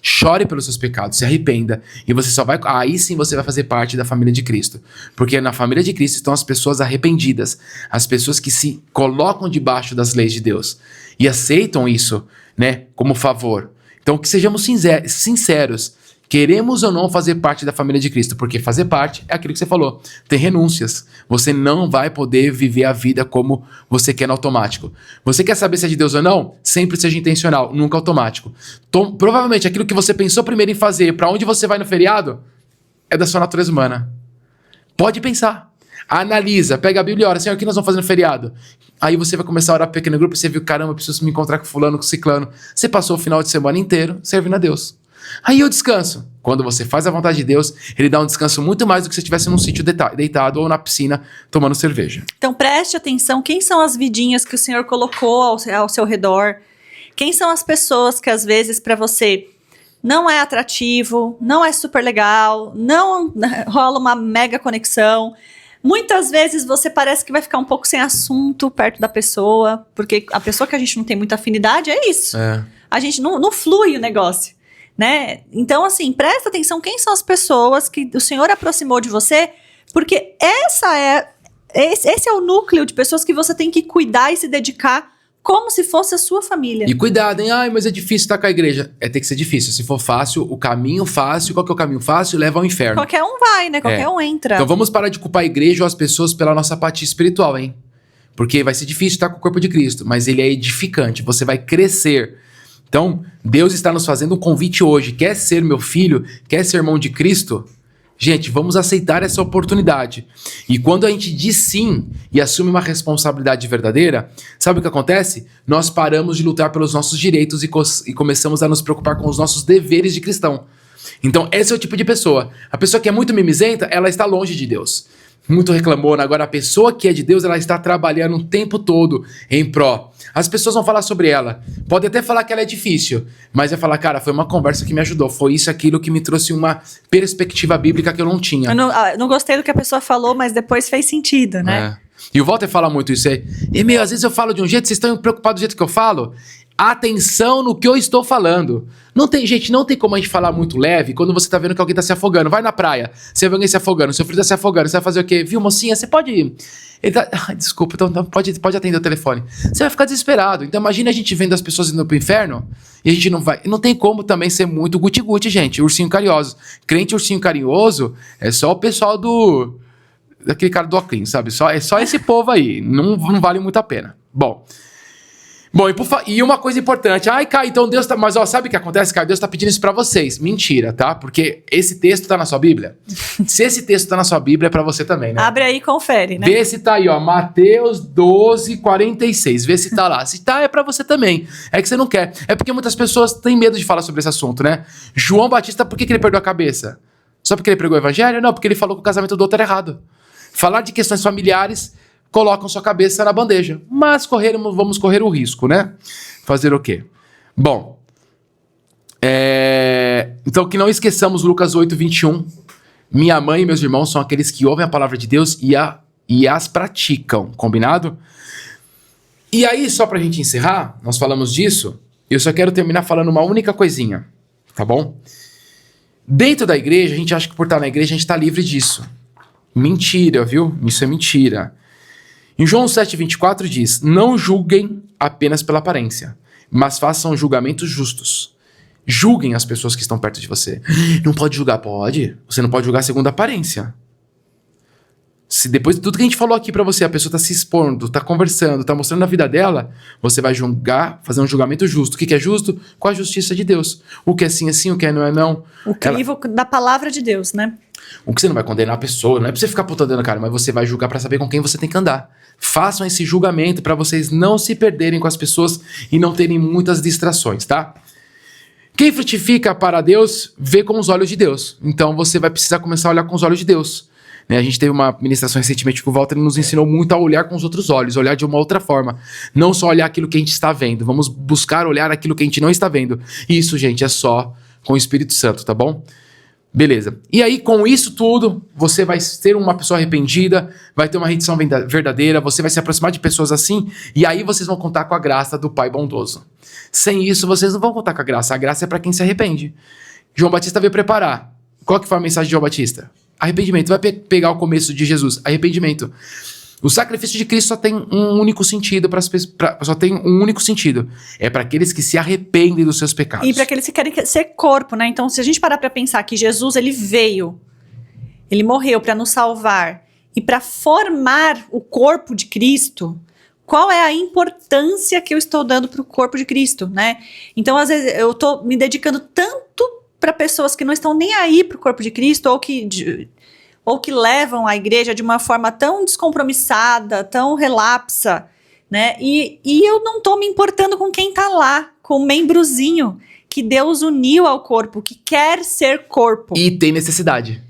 Chore pelos seus pecados, se arrependa. E você só vai... Aí sim você vai fazer parte da família de Cristo. Porque na família de Cristo estão as pessoas arrependidas. As pessoas que se colocam debaixo das leis de Deus. E aceitam isso, né, como favor. Então que sejamos sinceros. Queremos ou não fazer parte da família de Cristo? Porque fazer parte é aquilo que você falou. Tem renúncias. Você não vai poder viver a vida como você quer no automático. Você quer saber se é de Deus ou não? Sempre seja intencional, nunca automático. Então, provavelmente aquilo que você pensou primeiro em fazer, para onde você vai no feriado, é da sua natureza humana. Pode pensar. Analisa, pega a Bíblia e ora, Senhor, o que nós vamos fazer no feriado? Aí você vai começar a orar para pequeno grupo e você viu, caramba, eu preciso me encontrar com fulano, com ciclano. Você passou o final de semana inteiro servindo a Deus. Aí eu descanso. Quando você faz a vontade de Deus, ele dá um descanso muito mais do que se você estivesse num sítio deitado ou na piscina tomando cerveja. Então preste atenção, quem são as vidinhas que o Senhor colocou ao seu redor? Quem são as pessoas que às vezes para você não é atrativo, não é super legal, não rola uma mega conexão? Muitas vezes você parece que vai ficar um pouco sem assunto perto da pessoa, porque a pessoa que a gente não tem muita afinidade é isso. A gente não flui o negócio. Né? Então, assim, presta atenção quem são as pessoas que o Senhor aproximou de você, porque esse é o núcleo de pessoas que você tem que cuidar e se dedicar como se fosse a sua família. E cuidado, hein? Ai, mas é difícil estar com a igreja. Tem que ser difícil. Se for fácil, o caminho fácil, qual que é o caminho fácil? Leva ao inferno. Qualquer um vai, né? Qualquer um entra. Então vamos parar de culpar a igreja ou as pessoas pela nossa apatia espiritual, hein? Porque vai ser difícil estar com o corpo de Cristo, mas ele é edificante. Você vai crescer. Então, Deus está nos fazendo um convite hoje. Quer ser meu filho? Quer ser irmão de Cristo? Gente, vamos aceitar essa oportunidade. E quando a gente diz sim e assume uma responsabilidade verdadeira, sabe o que acontece? Nós paramos de lutar pelos nossos direitos e começamos a nos preocupar com os nossos deveres de cristão. Então, esse é o tipo de pessoa. A pessoa que é muito mimizenta, ela está longe de Deus. Muito reclamona. Agora, a pessoa que é de Deus, ela está trabalhando o tempo todo em pró. As pessoas vão falar sobre ela. Pode até falar que ela é difícil, mas vai falar, cara, foi uma conversa que me ajudou. Foi isso, aquilo que me trouxe uma perspectiva bíblica que eu não tinha. Eu não gostei do que a pessoa falou, mas depois fez sentido, né? E o Walter fala muito isso aí. E, às vezes eu falo de um jeito, vocês estão preocupados do jeito que eu falo? Atenção no que eu estou falando. Não tem como a gente falar muito leve quando você tá vendo que alguém tá se afogando. Vai na praia, você vê alguém se afogando, seu filho tá se afogando, você vai fazer o quê? Viu, mocinha, você pode... Ele tá... desculpa, então pode atender o telefone. Você vai ficar desesperado. Então imagina a gente vendo as pessoas indo pro inferno e a gente não vai... Não tem como também ser muito guti-guti, gente. Ursinho carinhoso. Crente ursinho carinhoso é só o pessoal daquele cara do Oclean, sabe? É só esse povo aí. Não vale muito a pena. Bom, e uma coisa importante. Ai, Caio, então Deus tá... Mas, sabe o que acontece, Caio? Deus tá pedindo isso pra vocês. Mentira, tá? Porque esse texto tá na sua Bíblia. Se esse texto tá na sua Bíblia, é pra você também, né? Abre aí e confere, né? Vê se tá aí, ó. Mateus 12, 46. Vê se tá lá. Se tá, é pra você também. É que você não quer. É porque muitas pessoas têm medo de falar sobre esse assunto, né? João Batista, por que ele perdeu a cabeça? Só porque ele pregou o evangelho? Não, porque ele falou que o casamento do outro era errado. Falar de questões familiares... colocam sua cabeça na bandeja. Mas vamos correr o risco, né? Fazer o quê? Bom, então que não esqueçamos Lucas 8, 21. Minha mãe e meus irmãos são aqueles que ouvem a palavra de Deus e as praticam. Combinado? E aí, só pra gente encerrar, nós falamos disso, eu só quero terminar falando uma única coisinha, tá bom? Dentro da igreja, a gente acha que por estar na igreja a gente tá livre disso. Mentira, viu? Isso é mentira. Em João 7,24 diz, não julguem apenas pela aparência, mas façam julgamentos justos. Julguem as pessoas que estão perto de você. Não pode julgar? Pode. Você não pode julgar segundo a aparência. Se depois de tudo que a gente falou aqui pra você, a pessoa tá se expondo, tá conversando, tá mostrando a vida dela, você vai julgar, fazer um julgamento justo. O que é justo? Com a justiça de Deus. O que é sim é sim, o que é não é não. O crivo da palavra de Deus, né? O que você não vai condenar a pessoa, não é pra você ficar apontando na cara, mas você vai julgar pra saber com quem você tem que andar. Façam esse julgamento pra vocês não se perderem com as pessoas e não terem muitas distrações, tá? Quem frutifica para Deus, vê com os olhos de Deus. Então você vai precisar começar a olhar com os olhos de Deus. A gente teve uma ministração recentemente que o Walter nos ensinou muito a olhar com os outros olhos, olhar de uma outra forma. Não só olhar aquilo que a gente está vendo, vamos buscar olhar aquilo que a gente não está vendo. Isso, gente, é só com o Espírito Santo, tá bom? Beleza. E aí, com isso tudo, você vai ser uma pessoa arrependida, vai ter uma rendição verdadeira, você vai se aproximar de pessoas assim, e aí vocês vão contar com a graça do Pai bondoso. Sem isso, vocês não vão contar com a graça é para quem se arrepende. João Batista veio preparar. Qual que foi a mensagem de João Batista? Arrependimento. Vai pegar o começo de Jesus. Arrependimento. O sacrifício de Cristo só tem um único sentido É para aqueles que se arrependem dos seus pecados. E para aqueles que querem ser corpo, né? Então, se a gente parar para pensar que Jesus, ele morreu para nos salvar e para formar o corpo de Cristo, qual é a importância que eu estou dando para o corpo de Cristo, né? Então, às vezes, eu estou me dedicando tanto para pessoas que não estão nem aí para o corpo de Cristo ou que levam a igreja de uma forma tão descompromissada, tão relapsa, né? E eu não estou me importando com quem está lá, com o membrozinho que Deus uniu ao corpo, que quer ser corpo. E tem necessidade.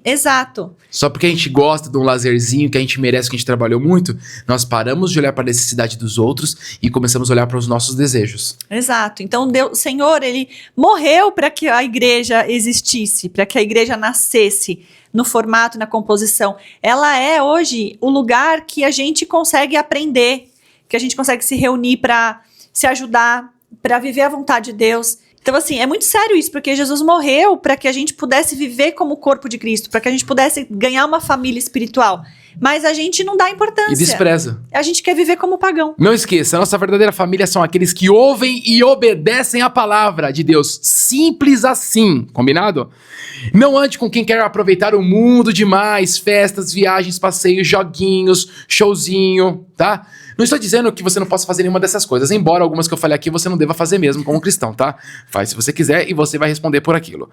Exato. Só porque a gente gosta de um lazerzinho que a gente merece, que a gente trabalhou muito, nós paramos de olhar para a necessidade dos outros e começamos a olhar para os nossos desejos. Exato. Então, o Senhor, ele morreu para que a igreja existisse, para que a igreja nascesse no formato, na composição. Ela é hoje o lugar que a gente consegue aprender, que a gente consegue se reunir para se ajudar, para viver a vontade de Deus. Então, assim, é muito sério isso, porque Jesus morreu para que a gente pudesse viver como o corpo de Cristo, para que a gente pudesse ganhar uma família espiritual. Mas a gente não dá importância. E despreza. A gente quer viver como pagão. Não esqueça, a nossa verdadeira família são aqueles que ouvem e obedecem a palavra de Deus. Simples assim, combinado? Não ande com quem quer aproveitar o mundo demais, festas, viagens, passeios, joguinhos, showzinho, tá? Não estou dizendo que você não possa fazer nenhuma dessas coisas, embora algumas que eu falei aqui você não deva fazer mesmo como cristão, tá? Faz se você quiser e você vai responder por aquilo.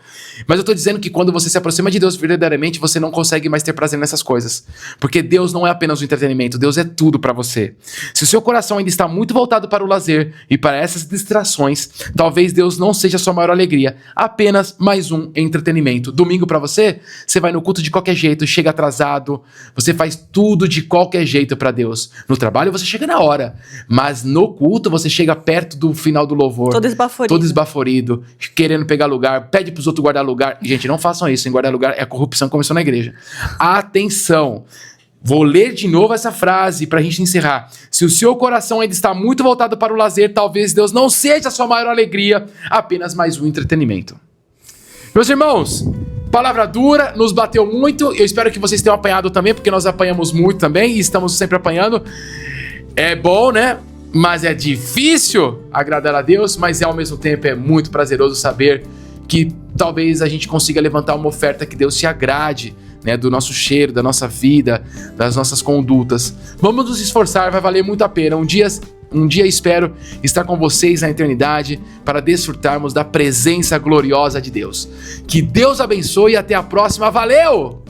Mas eu estou dizendo que quando você se aproxima de Deus verdadeiramente, você não consegue mais ter prazer nessas coisas. Porque Deus não é apenas o entretenimento, Deus é tudo para você. Se o seu coração ainda está muito voltado para o lazer e para essas distrações, talvez Deus não seja a sua maior alegria, apenas mais um entretenimento. Domingo para você, você vai no culto de qualquer jeito, chega atrasado, você faz tudo de qualquer jeito para Deus. No trabalho você chega na hora, mas no culto você chega perto do final do louvor. Todo esbaforido, querendo pegar lugar, pede pros outros guardar lugar. Gente, não façam isso, em guardar lugar é a corrupção que começou na igreja. Atenção! Vou ler de novo essa frase pra gente encerrar. Se o seu coração ainda está muito voltado para o lazer, talvez Deus não seja a sua maior alegria, apenas mais um entretenimento. Meus irmãos, palavra dura, nos bateu muito. Eu espero que vocês tenham apanhado também, porque nós apanhamos muito também e estamos sempre apanhando. É bom, né? Mas é difícil agradar a Deus, mas ao mesmo tempo é muito prazeroso saber que talvez a gente consiga levantar uma oferta que Deus se agrade, né, do nosso cheiro, da nossa vida, das nossas condutas. Vamos nos esforçar, vai valer muito a pena. Um dia espero estar com vocês na eternidade para desfrutarmos da presença gloriosa de Deus. Que Deus abençoe e até a próxima. Valeu!